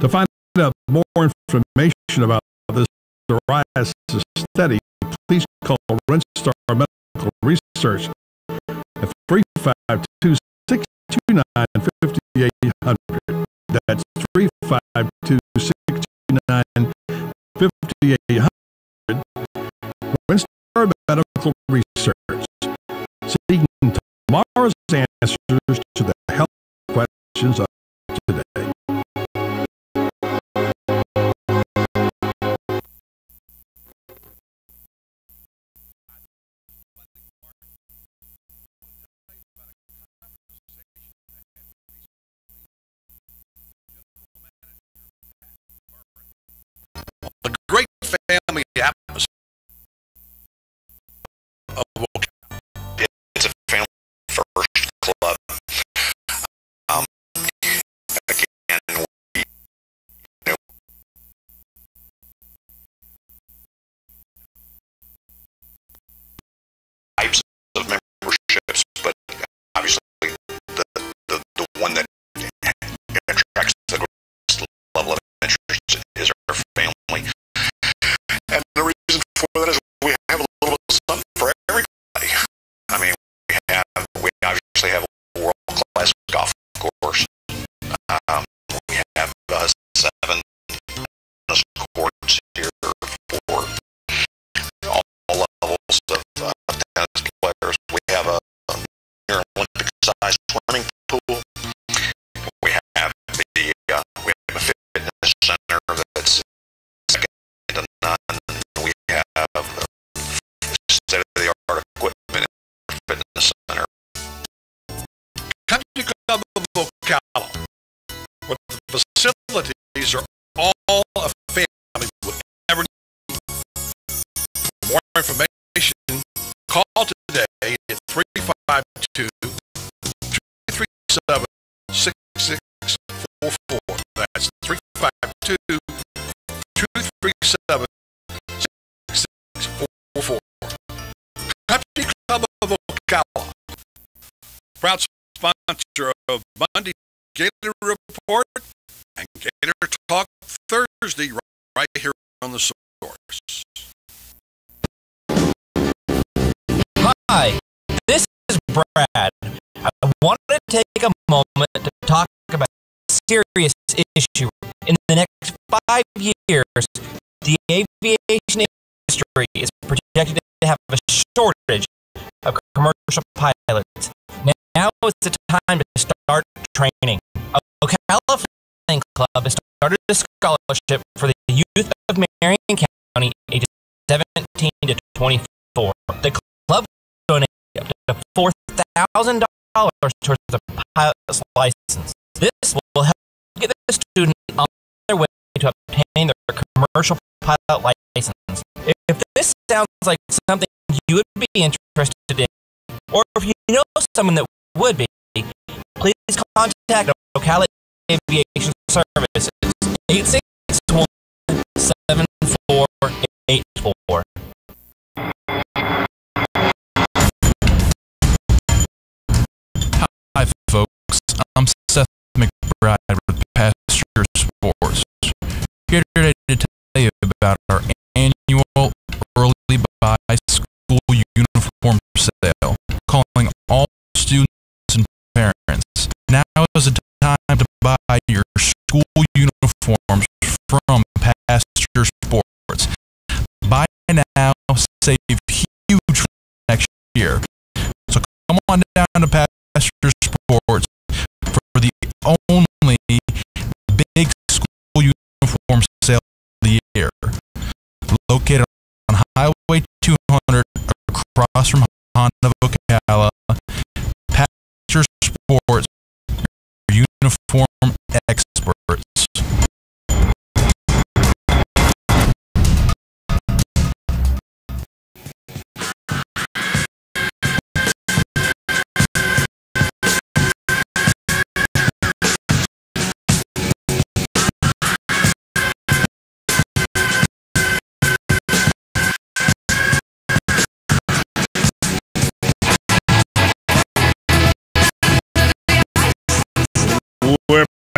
To find out more information about this psoriasis study, please call Renstar Medical Research at 352-629-5800. That's 352-629-5800. Renstar Medical Research, seeking tomorrow's answers to the health questions of today. A great family atmosphere of Ocala. It's a family first club. Again, we, types of memberships, but obviously the one that attracts the greatest level of interest is our family. And the reason for that is we have a little bit of something for everybody. I mean, we obviously have a world-class golf course. We have 7 tennis courts here for all levels of tennis players. We have a near Olympic-sized swimming pool. We have a fitness center that's second to none. We have state-of-the-art equipment in our fitness center. Country Club of Ocala, where the facilities are all a family would ever need. For more information, call today at 352-237-6644. That's 352-237-6644. Country Club of Ocala, proud sponsor of Monday Gator Report and Gator Talk Thursday right here on the Source. Hi, this is Brad. I wanted to take a moment to talk about a serious issue. In the next 5 years, the aviation industry is projected to have a shortage of commercial pilots. Now is the time to start training. Ocala Flying Club has started a scholarship for the youth of Marion County ages 17 to 24. The club donated up to $4,000 towards the pilot's license. This will help get the student on their way to obtaining their commercial pilot license. If this sounds like something you would be interested in, or if you know someone that would be, please contact Ocala Aviation Services, 861-7484. Hi folks, I'm Seth McBride with Pasture Sports. Here today to tell you about our annual early buy school uniform sale, calling all students and parents. Now is the time to buy your school uniforms from Pasture Sports. Buy now, save huge next year. So come on down to Pasture Sports for the only big school uniform sale of the year. Located on Highway 200 across from Honda Ocala,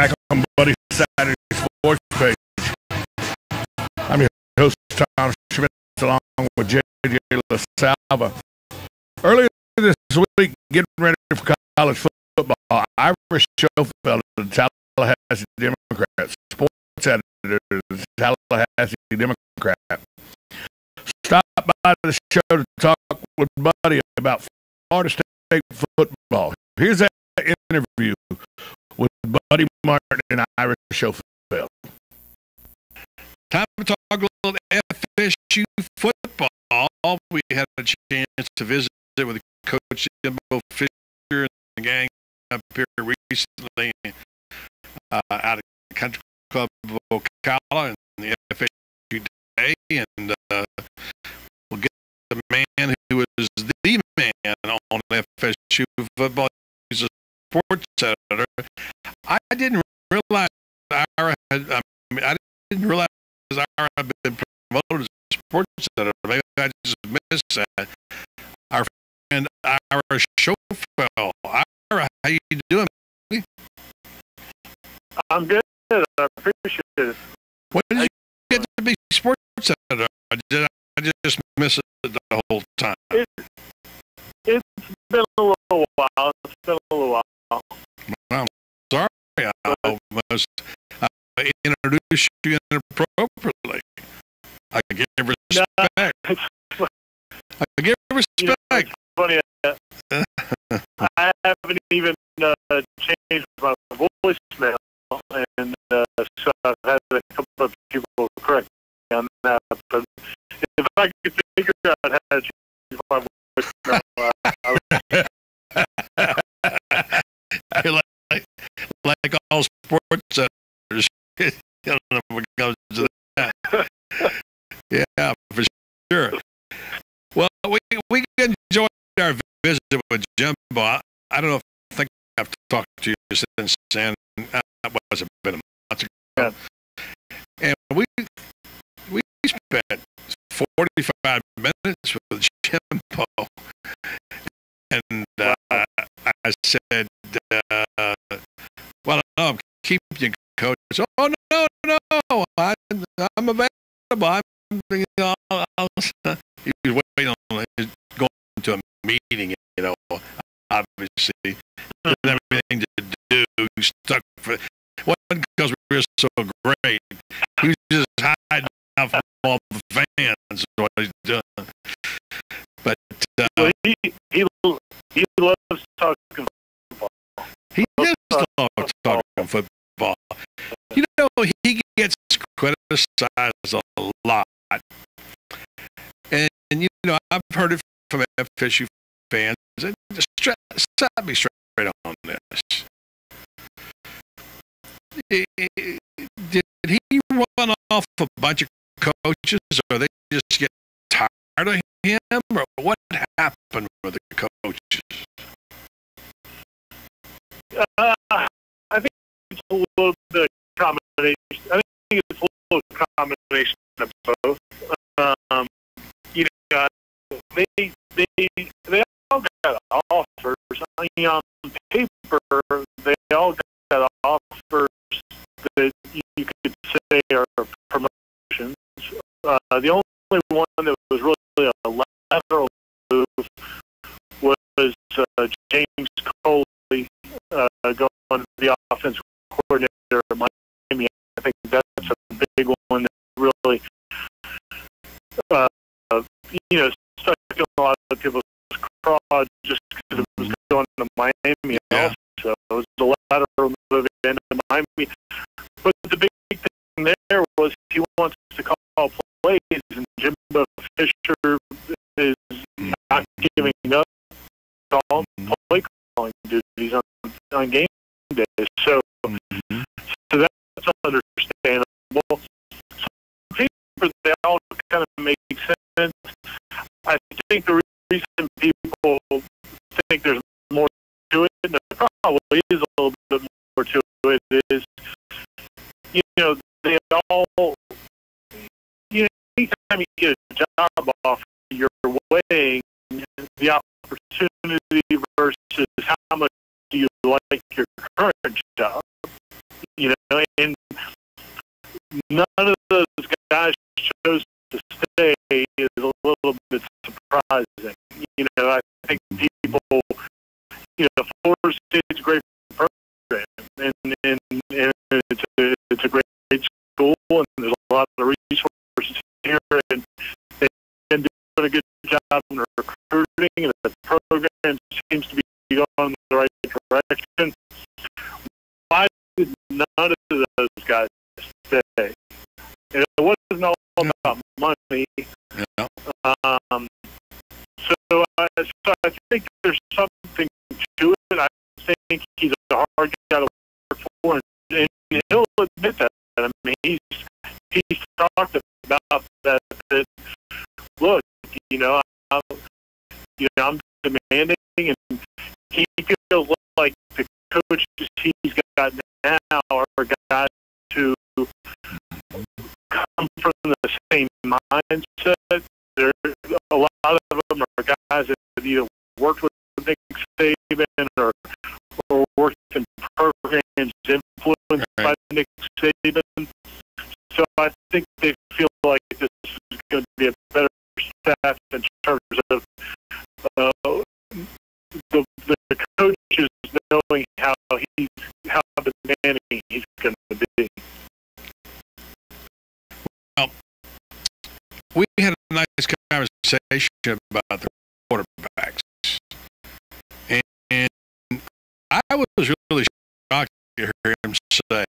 back on Buddy Saturday Sports Page. I'm your host, Tom Schmidt, along with J.J. LaSalva. Earlier this week, getting ready for college football, Ira Schofield of the Tallahassee Democrat, sports editor of the Tallahassee Democrat, stopped by the show to talk with Buddy about Florida State football. Here's that interview with Buddy Martin and Ira Schofield. Time to talk a little FSU football. We had a chance to visit with Coach Jimbo Fisher and the gang up here recently out of the Country Club of Ocala and the FSU Day, and we'll get the man who is the man on FSU football. He's a sports editor. I didn't realize Ira had. I didn't realize Ira had been promoted as a sports editor. Maybe I just missed that. Our friend Ira Schofield. Ira, how you doing? I'm good. I appreciate it. When did you get to be sports editor? Did I just miss it the whole time? It's been a little while. I'm sorry. I almost introduced you inappropriately. I give respect. I give respect. It's funny. I haven't even changed my voicemail, and so I've had a couple of people correct me on that. But if I could figure out how to change my voicemail, like all sports editors, when it comes to that. Yeah, for sure. Well, we enjoyed our visit with Jimbo. I don't know if I think I've talked to you since then. That was a bit of months ago. And we spent 45 minutes with Jimbo. And I said, well, I'm keeping you, coach. Oh, no. I'm available. He was waiting on going to a meeting, obviously. Everything to do, stuck for wasn't because we were so great. He was just hiding out from all the fans, what he's doing. But well, he loves talking football. He does love talking football. He gets criticized a lot. And I've heard it from FSU fans. Stop me straight on this. Did he run off a bunch of coaches, or they just get tired of him, or what happened with the coaches? I think it's a little bit of combination. I think it's a little combination of both. They all got offers. On paper, they all got offers that you could say are promotions. The only one that was really a lateral move was James Coley going to the offensive coordinator at Miami. I think that's a big one that really, stuck in a lot of people's craw just because it was going to Miami. Yeah. Also, it was a lateral move into Miami. But the big thing there was he wants to call plays, and Jimbo Fisher is not giving up play calling duties on game days. So that's understandable. So they all kind of make sense. I think the reason people think there's more to it, and there probably is a little bit more to it, is, they all, anytime you get a job offer, you're weighing the opportunity versus how much do you like your current job. you know, and none of those guys chose to stay is a little bit surprising. You know, I think people, you know, Florida State's a great program, and it's a great school, and there's a lot of resources here, and they've been doing a good job in recruiting, and the program seems to be going in the right direction. Why did none of those guys stay? And it wasn't all about money. Yeah. So I think there's something to it. I think he's a hard guy to work for, and he'll admit that. I mean, he's talked about that. Look, you know, I'm demanding, and he feels like the coaches he's got now are guys who come from the same mindset. There, a lot of them are guys that have either worked with Nick Saban or worked in programs influenced by Nick Saban. So I think they feel like this is going to be a better staff in terms of the coaches knowing how demanding he's going to be. Well, we had a nice conversation about the quarterbacks, and I was really shocked to hear him say,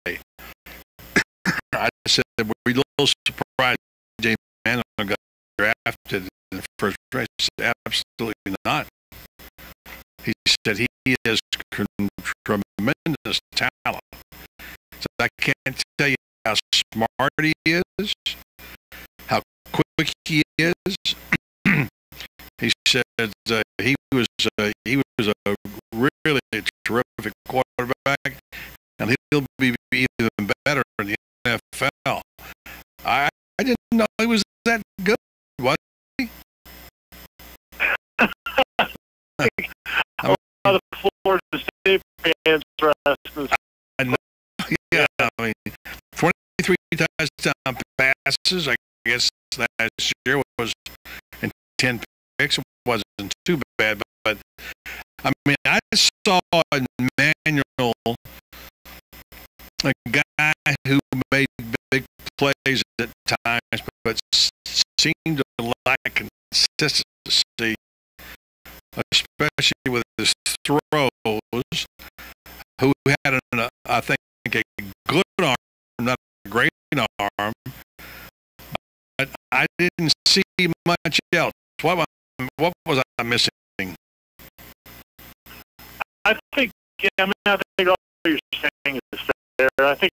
I said, were we a little surprised Jay Manning got drafted in the first race? He said, absolutely not. He said he has tremendous talent. So I can't tell you how smart he is, how quick he is. He said he was a really terrific quarterback, and he'll be even better in the NFL. I didn't know he was that good. Was he? A lot of Florida State fans yeah, I mean, 23 touchdown passes. I guess last year was in 10 picks. It wasn't too bad, but I mean, I saw Emmanuel, a guy who made big plays at times, but seemed to lack consistency, especially with his throws. Who had, I think, a good arm, not a great arm, but I didn't see much else. What was I missing? I think all you're saying is fair. I think,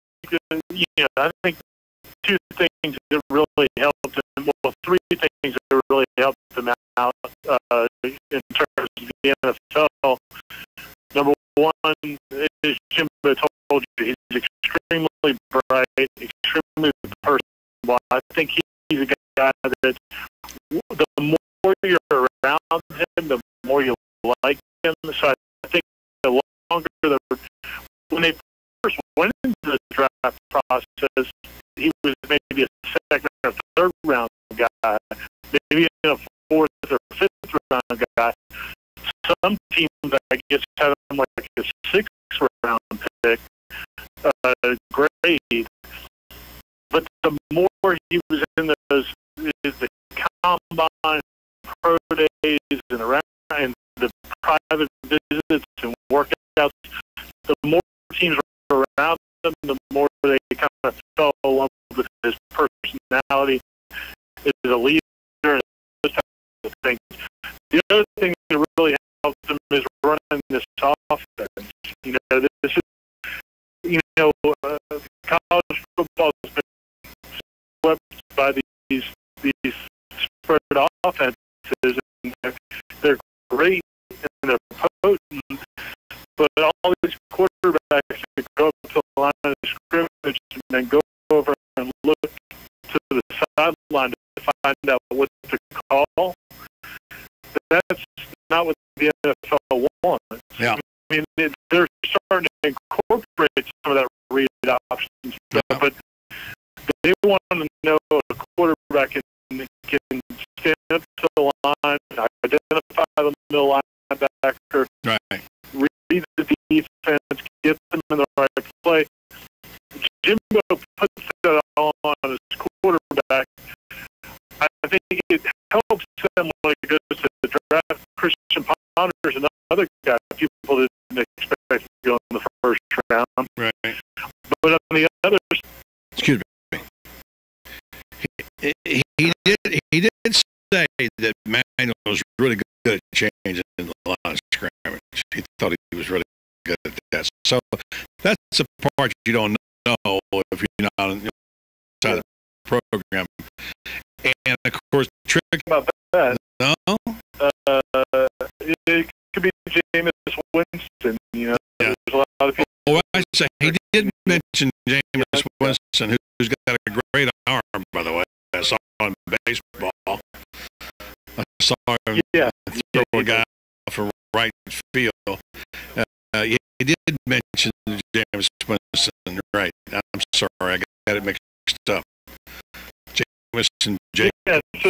I think two things that really helped him, well, three things that really helped him out in terms of the NFL. Number one, as Jimbo told you, he's extremely bright, extremely personable. I think he's a guy that the more you're around him, the more you like him. So I think the longer when they first went into the draft process, he was maybe a second or third round guy, maybe a fourth or fifth round guy. Some teams, I guess, had him like a sixth round pick grade. But the more he was in the combine, pro days, and around, and the private visits and workouts, the more teams were around him, the more they kind of fell in love with his personality as a leader and those types of things. The other thing that really helped him is running this offense. This is, college football has been swept by these spread offenses, and they're great and they're potent, but all these quarterbacks that go up to the line of scrimmage and then go over and look to the sideline to find out what to call, that's not what the NFL wants. Yeah. I mean, they're starting to incorporate some of that read options. But they want to know a quarterback can stand up to the line, identify the middle linebacker, Right. read the defense, get them in the right play. Jimbo puts that all on his quarterback. I think it helps them when it goes to the draft. Christian Ponders, another guy people didn't expect to go in the first round. Right. But on the others, Excuse me. He did say that Manuel was really good at changing the line of scrimmage. He thought he was really good at that. So that's the part you don't know if you're not inside the program. And of course, the trick about that, no, it could be Jameis Winston. You know, Yeah. there's a lot of people. well, I say he did mention Jameis Winston, who's got a great arm, by the way. I saw him in baseball. I saw him Yeah, throw a guy for right field. He did mention James Winston, right? I'm sorry, I got it mixed up. James and Jake. yeah. So,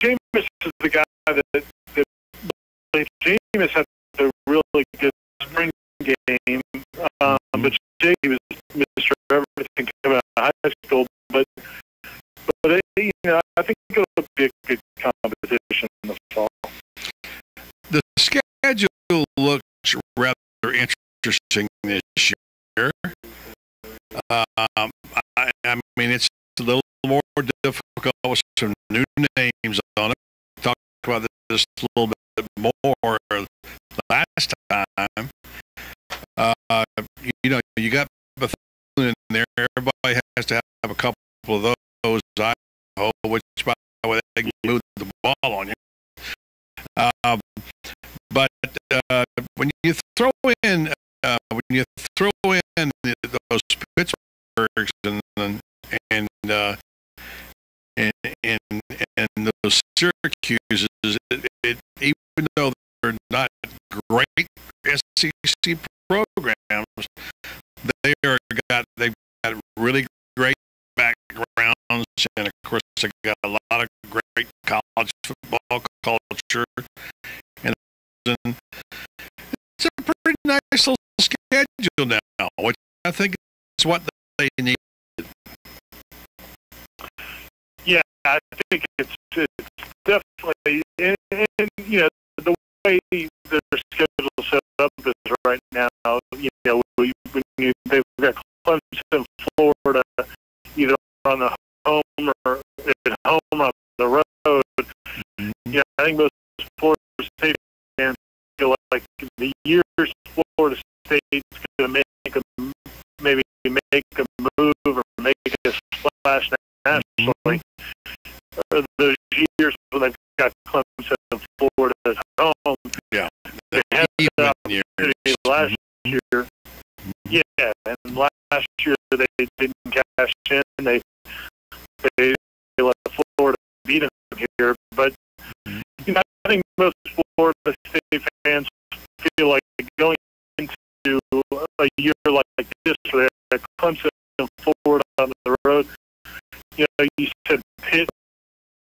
Jameis is the guy that Jameis had a really good spring game, but Jake was Mr. Everything coming out of high school. But you know, I think it'll be a good competition in the fall. The schedule looks rather interesting this year. I mean, it's a little more difficult with some new names on it. We talked about this a little bit more last time. You know, you got Bethune in there. Everybody has to have a couple of those. I hope, which by the way they can move the ball on you. But when you throw in those Pittsburghs and those Syracuses, even though they're not great SEC programs, they've got really great backgrounds, and of course they got a lot of great college football culture, and it's a pretty nice little schedule now, which I think is what they need. Yeah, I think it's definitely, and you know, the way their schedule set up is right now. You know, they've got Clemson, Florida, either on the home or at home or on the road. You know, I think most Florida State fans feel like the years Florida State's going to maybe make a move or make a splash nationally. Those years when they've got Clemson and Florida at home. Yeah, they had the opportunity last year. Yeah, and last year they didn't cash in. They let Florida beat them here. But you know, I think most Florida State fans feel like going into a year like this where they're at Clemson and Florida on the road. You know, you said Pitt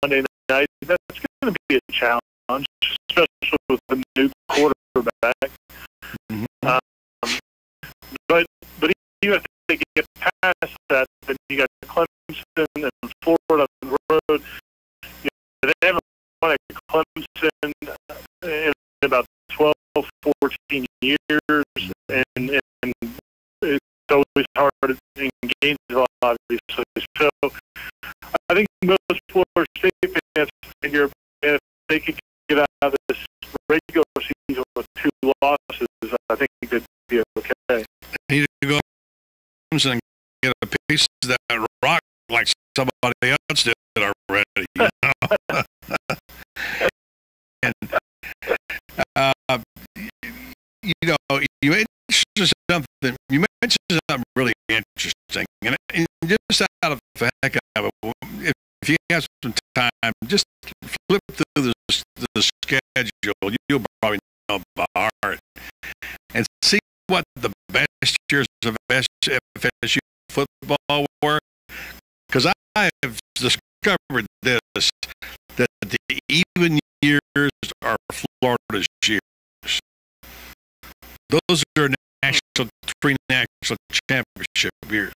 Monday night. That's going to be a challenge, especially with the new quarterback. But even if they get past that, then you got Clemson and Florida on the road. You know, they haven't won at Clemson in about 12, 14 years, and it's always hard to engage, obviously. So I think most Florida State fans figure if they could get out of this regular season with 2 losses, I think they'd be okay. Need to go and get a piece of that rock like somebody else did already. You know? And you know, you mentioned something. You mentioned something really interesting, and just out of the heck of it, if you have some time, just flip through the schedule. You'll probably know by heart and see what the best last years of FSU football were? Because I have discovered this, that the even years are Florida's years. Those are three national championship years,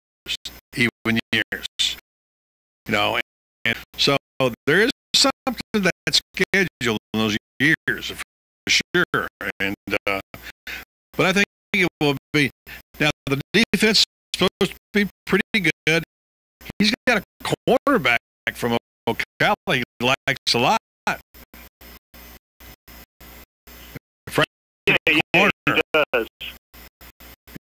even years. And so there is something that's scheduled in those years for sure. And but I think it will be. Now the defense is supposed to be pretty good. He's got a quarterback from Ocala he likes a lot. Yeah, he does.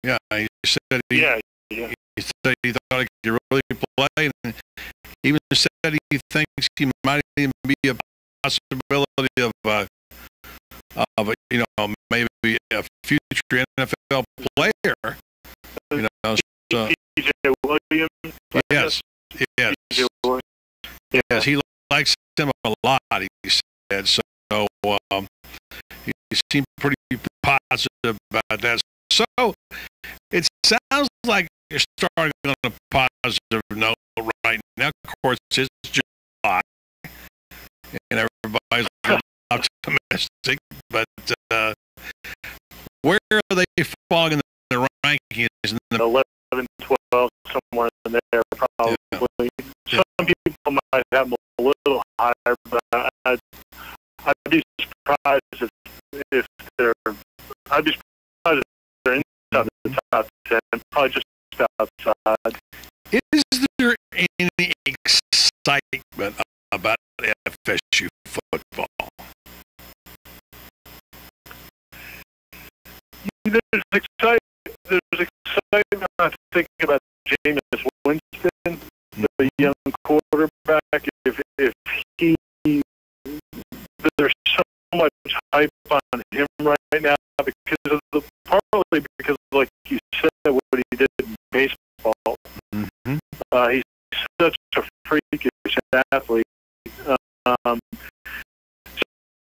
Yeah, he said he said he thought he could really play, and even said he thinks he might even be a possibility of maybe a future NFL player. So, TJ Williams. Yes. Yes, he likes him a lot. He said so. He seemed pretty positive about that. So it sounds like you're starting on a positive note right now. Of course, it's July, and everybody's optimistic. But where are they falling in the rankings? 11, 12, somewhere in there, probably. Yeah. Some people might have them a little higher, but I'd be surprised if they're. I'd be surprised if they're inside the top 10, probably just outside. Is there any excitement about FSU football? There's excitement, I think, about Jameis Winston, the young quarterback. If he, there's so much hype on him right now partly because, like you said, what he did in baseball. Mm-hmm. He's such a freakish athlete. So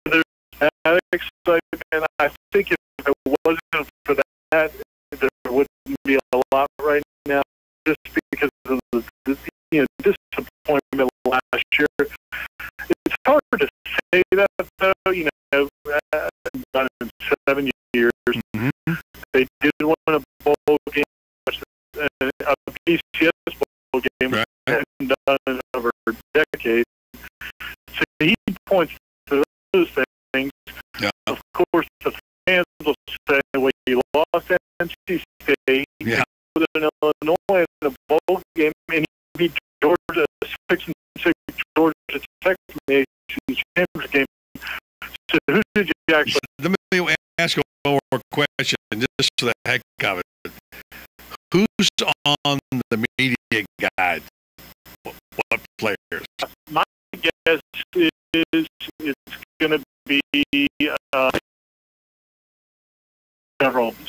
there's that excitement. I think if it wasn't for that, there wouldn't be a lot right now, just because of the disappointment last year. It's hard to say that, though. About in 7 years, mm-hmm. They did win a bowl game, a BCS bowl game, right. And done in over a decade. So he points to those things. Yeah. Of course, the fans will say, well, you lost at NC State, yeah. with an Illinois in a bowl game, and he beat Georgia 6-6 Georgia Tech in the ACC championship game. So who did you actually? Let me ask you one more question, just for the heck of it. Who's on the media guide? What players? My guess is it's going to be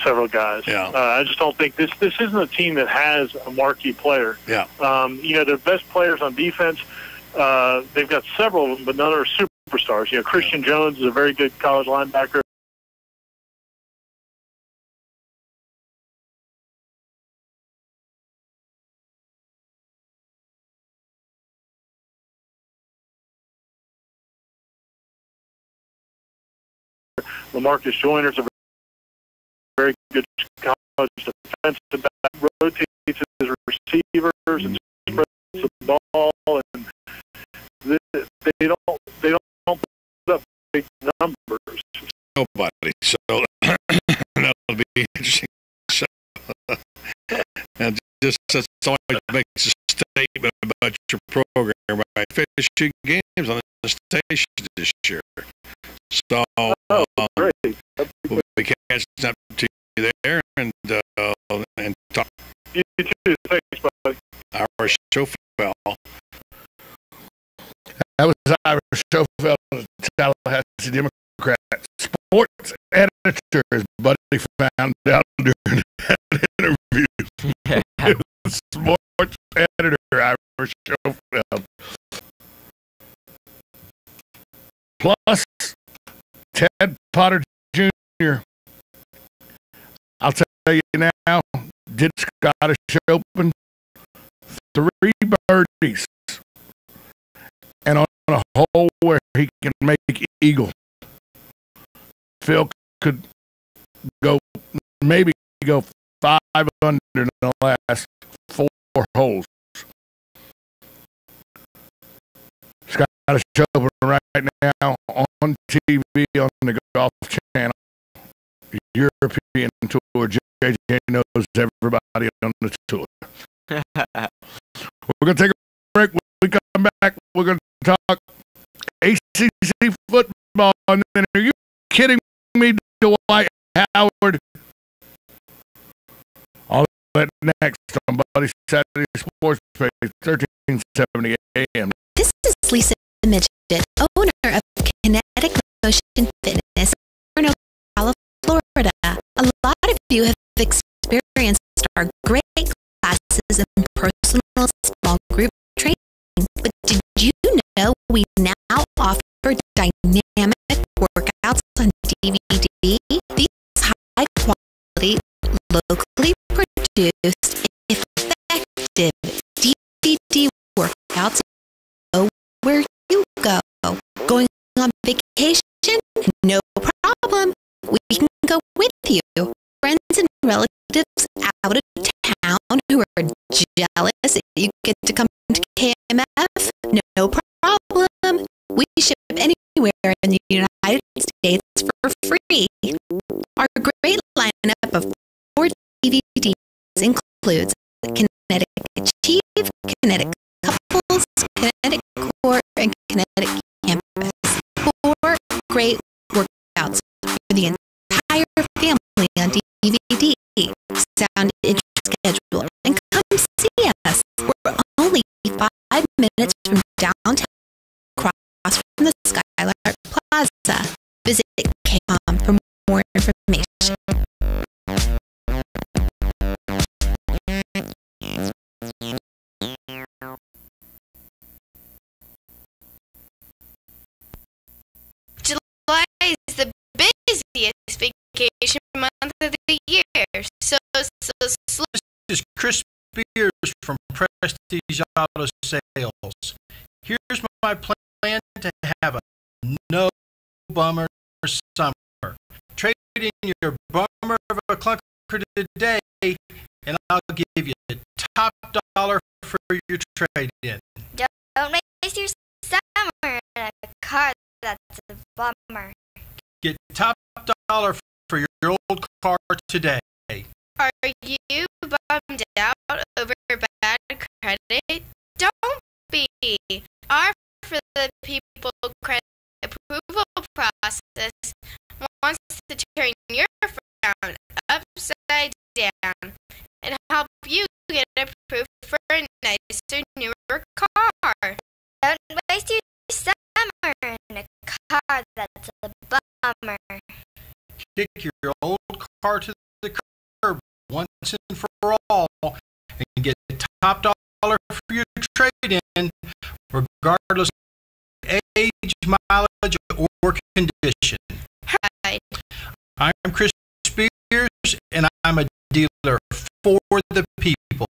several guys. Yeah. I just don't think this isn't a team that has a marquee player. Yeah. Their best players on defense. They've got several of them, but none are superstars. Christian Jones is a very good college linebacker. LaMarcus Joyner's a very good college defensive back, rotates his receivers and spreads the ball, and they don't put up big numbers. Nobody. So that'll be interesting. So, and just that's always makes a statement about your program, right? FSU games on the station this year. So Great. we'll be catching up to you there and talk. You too. Thanks, buddy. Our show fell. That was Ira Schofield of the Tallahassee Democrat. Sports editor, his buddy found out during that interview. Sports editor, Ira Schofield. Plus, Ted Potter Jr. I'll tell tell you now, did Scottish Open, 3 birdies, and on a hole where he can make eagle. Phil could maybe go 5 under in the last 4 holes. Scottish Open right now on TV on the Golf Channel. European Tour. JJ knows everybody on the tour. We're going to take a break. When we come back, we're going to talk ACC football. And then, are you kidding me, Dwight Howard? All that next on Buddy Saturday Sports Page, 1370 AM. This is Lisa Midget, owner of Kinetic Motion Fitness in Ocala, Florida. A lot of you have experienced our great classes and personal small group training, but did you know we now offer dynamic workouts on DVD? These high-quality, locally produced, effective DVD workouts go where you go. Going on vacation? No problem. We can go with you. Friends and relatives out of town who are jealous that you get to come to KMF? No problem. We ship anywhere in the United States for free. Our great lineup of 4 DVDs includes Kinetic Achieve, Kinetic Couples, Kinetic Core, and Kinetic Campus. 4 great workouts for the entire family on DVD. Sound interest schedule and come see us. We're only 5 minutes from downtown, across from the Skylark Plaza. Visit KCOM for more information. July is the busiest vacation month of the year. So slow. This is Chris Spears from Prestige Auto Sales. Here's my plan to have a no bummer summer. Trade in your bummer of a clunker today, and I'll give you top dollar for your trade-in. Don't waste your summer in a car that's a bummer. Get top dollar for your old car today. Are you bummed out over bad credit? Don't be. Our For the People credit approval process wants to turn your frown upside down and help you get approved for a nicer, newer car. Don't waste your summer in a car that's a bummer. Kick your old car to the curb once and for all and get top dollar for your trade-in, regardless of age, mileage, or condition. Right. I'm Chris Spears, and I'm a dealer for the people.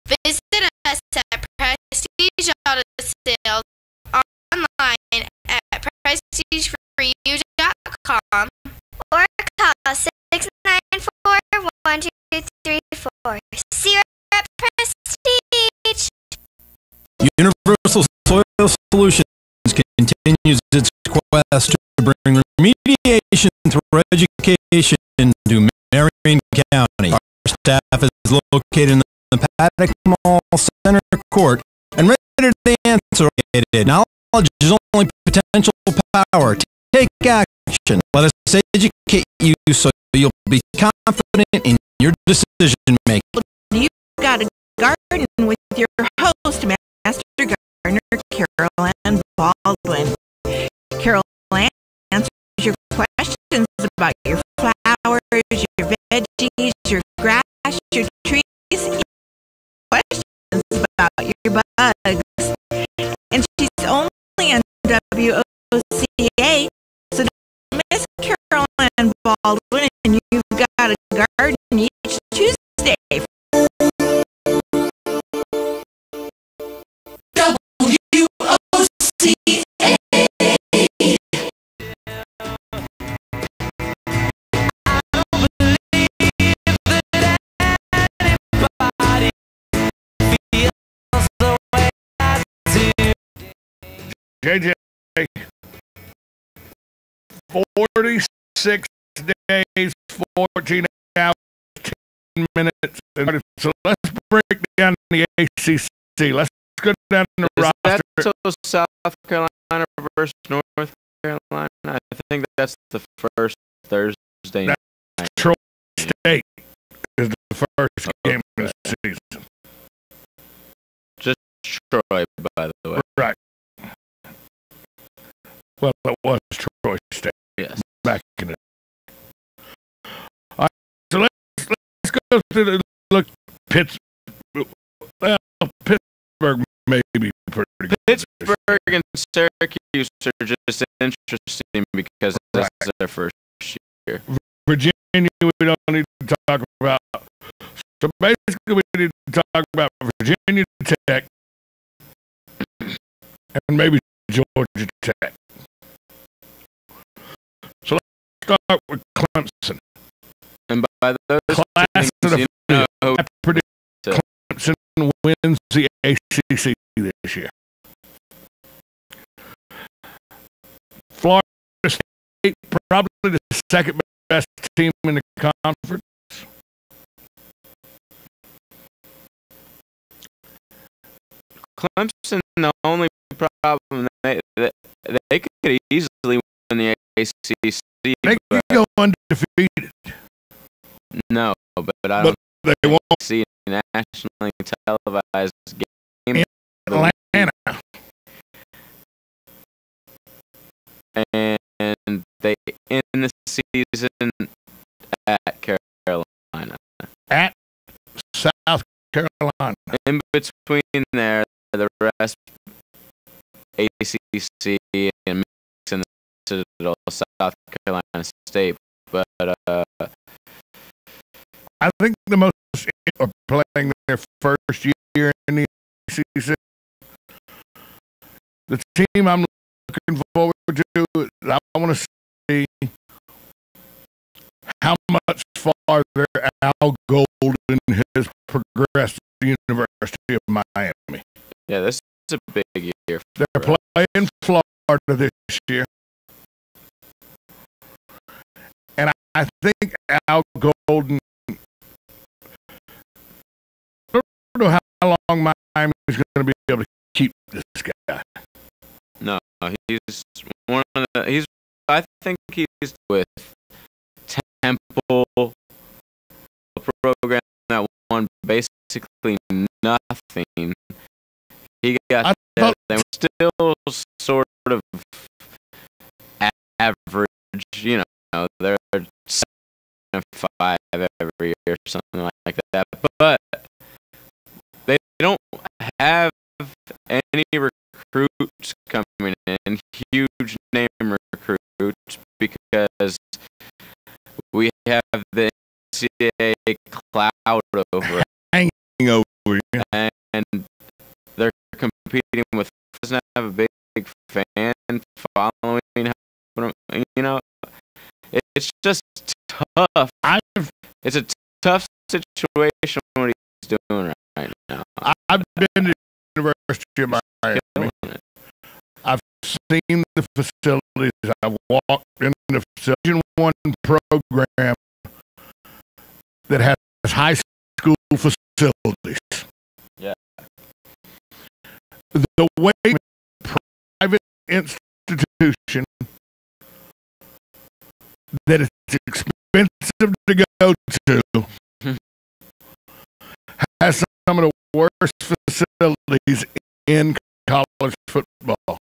Visit us at Prestige Auto Sales online at prestigeforyou.com or call 694-1234. See you at Prestige. Universal Soil Solutions continues its quest to bring remediation through education to Marion County. Our staff is located in the Paddock Mall Center Court and ready to answer. Knowledge is only potential power. Take action. Let us educate you so you'll be confident in your decision making. You've got a garden with your host, Master Gardener Carol Ann Baldwin. Carol Ann answers your questions about your flowers, your veggies, your grass, your trees, questions about your bugs. And she's only on WOCA, so don't miss Carol Ann Baldwin, and you've got a garden each JJ, 46 days, 14 hours, 10 minutes. So let's break down the ACC. Let's go down the roster. Is that so South Carolina versus North Carolina? I think that's the first Thursday night. Troy State is the first game of the season. Just Troy, by the way. Right. Well, it was Troy State. Yes. Back in the day. All right, so let's go through the look. Pittsburgh may be pretty good. Pittsburgh and Syracuse are just interesting because this is their first year. Virginia, we don't need to talk about. So basically, we need to talk about Virginia Tech and maybe Georgia Tech. So let's start with Clemson. And by those class things, of the you know, I predict Clemson wins the ACC this year. Florida State, probably the second best team in the conference. Clemson, the only problem, they could easily win the ACC. They could go undefeated. No, but I don't they won't see a nationally televised game in Atlanta. And they end the season at Carolina. At South Carolina. In between there, the rest ACC and mix in the Citadel, South Carolina State. But I think the most are playing their first year in the ACC. The team I'm looking forward to is I want to see how much farther Al Golden has progressed at the University of Miami. Yeah, this is a big year. They're playing Florida this year. And I think Al Golden, I don't know how long Miami is going to be able to keep this guy. No, he's one of the. I think he's with Temple, a program that won basically nothing. He got there. They were still sort of average, you know. They're 7-5 every year, something like that. But they don't have any recruits coming in, huge name recruits, because we have the NCAA cloud over hanging over you. And they're competing with doesn't have a big fan following. You know, it's just tough. It's a tough situation what he's doing right now. I've been to the University of Miami. I've seen the facilities. I've walked in the Division I program that has high school facilities. Yeah. The way private institution that it's expensive to go to has some of the worst facilities in college football.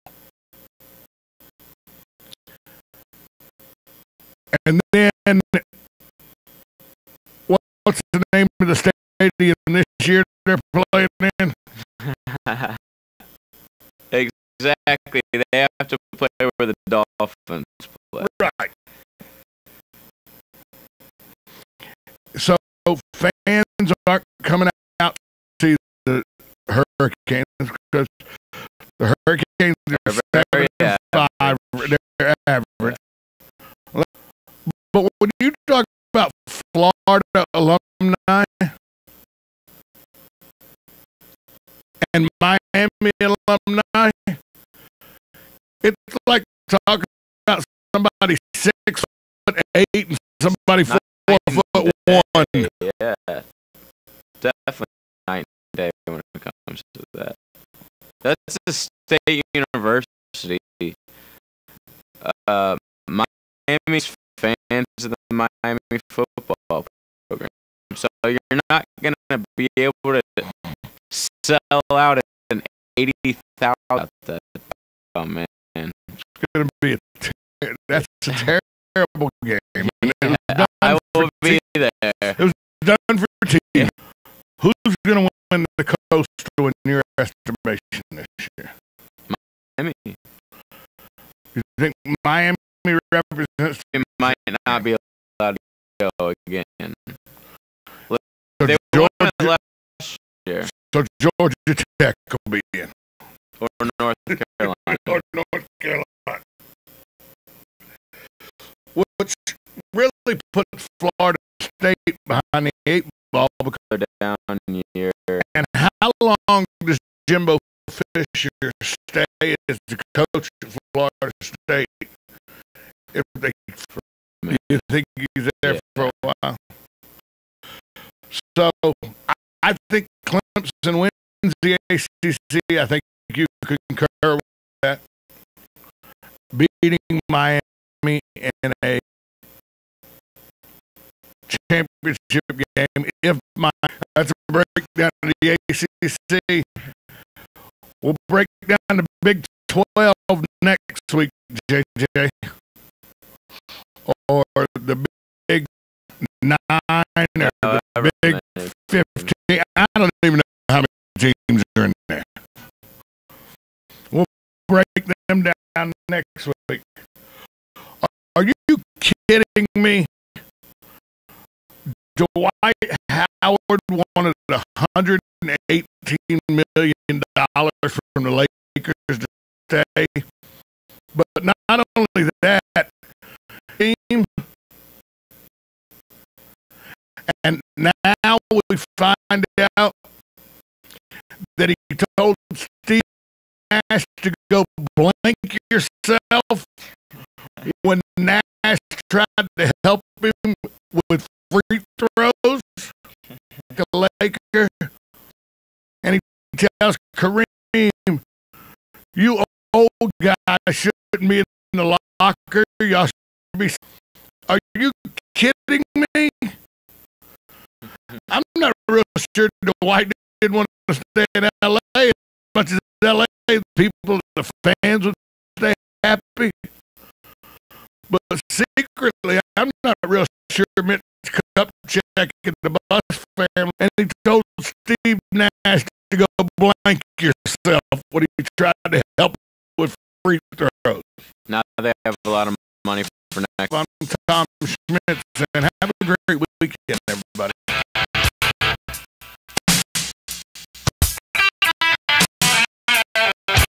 And then, what's the name of the stadium this year they're playing in? Exactly. They have to play where the Dolphins play. Right. So fans aren't coming out to see the Hurricanes because the Hurricanes are 7-5. They're average. But when you talk about Florida alumni and Miami alumni, like talking about somebody 6'8" and somebody 4'1". Yeah, definitely night and day when it comes to that. That's a state university. Miami's fans of the Miami football program, so you're not gonna be able to sell out an 80,000 at that. Oh man, it's gonna be that's a terrible game. I will be there. It was done for your team. Who's gonna win the Coastal in your estimation this year? Miami. You think Miami represents? It might not be allowed to go again. So they won it last year. So Georgia Tech will be in. Or North Carolina. Or North Carolina. Which really puts Florida State behind the 8 ball because they're down year. And how long does Jimbo Fisher stay as the coach of Florida State? If they, do you think he's there for a while? So I think Clemson wins the ACC. I think you could concur with that. Beating Miami in a championship game. That's a breakdown of the ACC. We'll break down the Big 12 next week, JJ. Or the Big 9 or the Big 15. I don't even know how many teams are in there. We'll break them down next week. Are you kidding me? Dwight Howard wanted $118 million from the Lakers to stay. But not only that, team, and now we find out that he told Steve Nash to go blank yourself when Nash tried to help him with free throws, the Laker, and he tells Kareem, "You old guy shouldn't be in the locker. Y'all should be." Are you kidding me? I'm not real sure Dwight didn't want to stay in LA as much as LA people, the fans would stay happy. But secretly, I'm not real sure Mitch Kupchak and the Buss family, and he told Steve Nash to go blank yourself when he tried to help with free throws. Now they have a lot of money for next. I'm Tom Schmidt, and have a great weekend.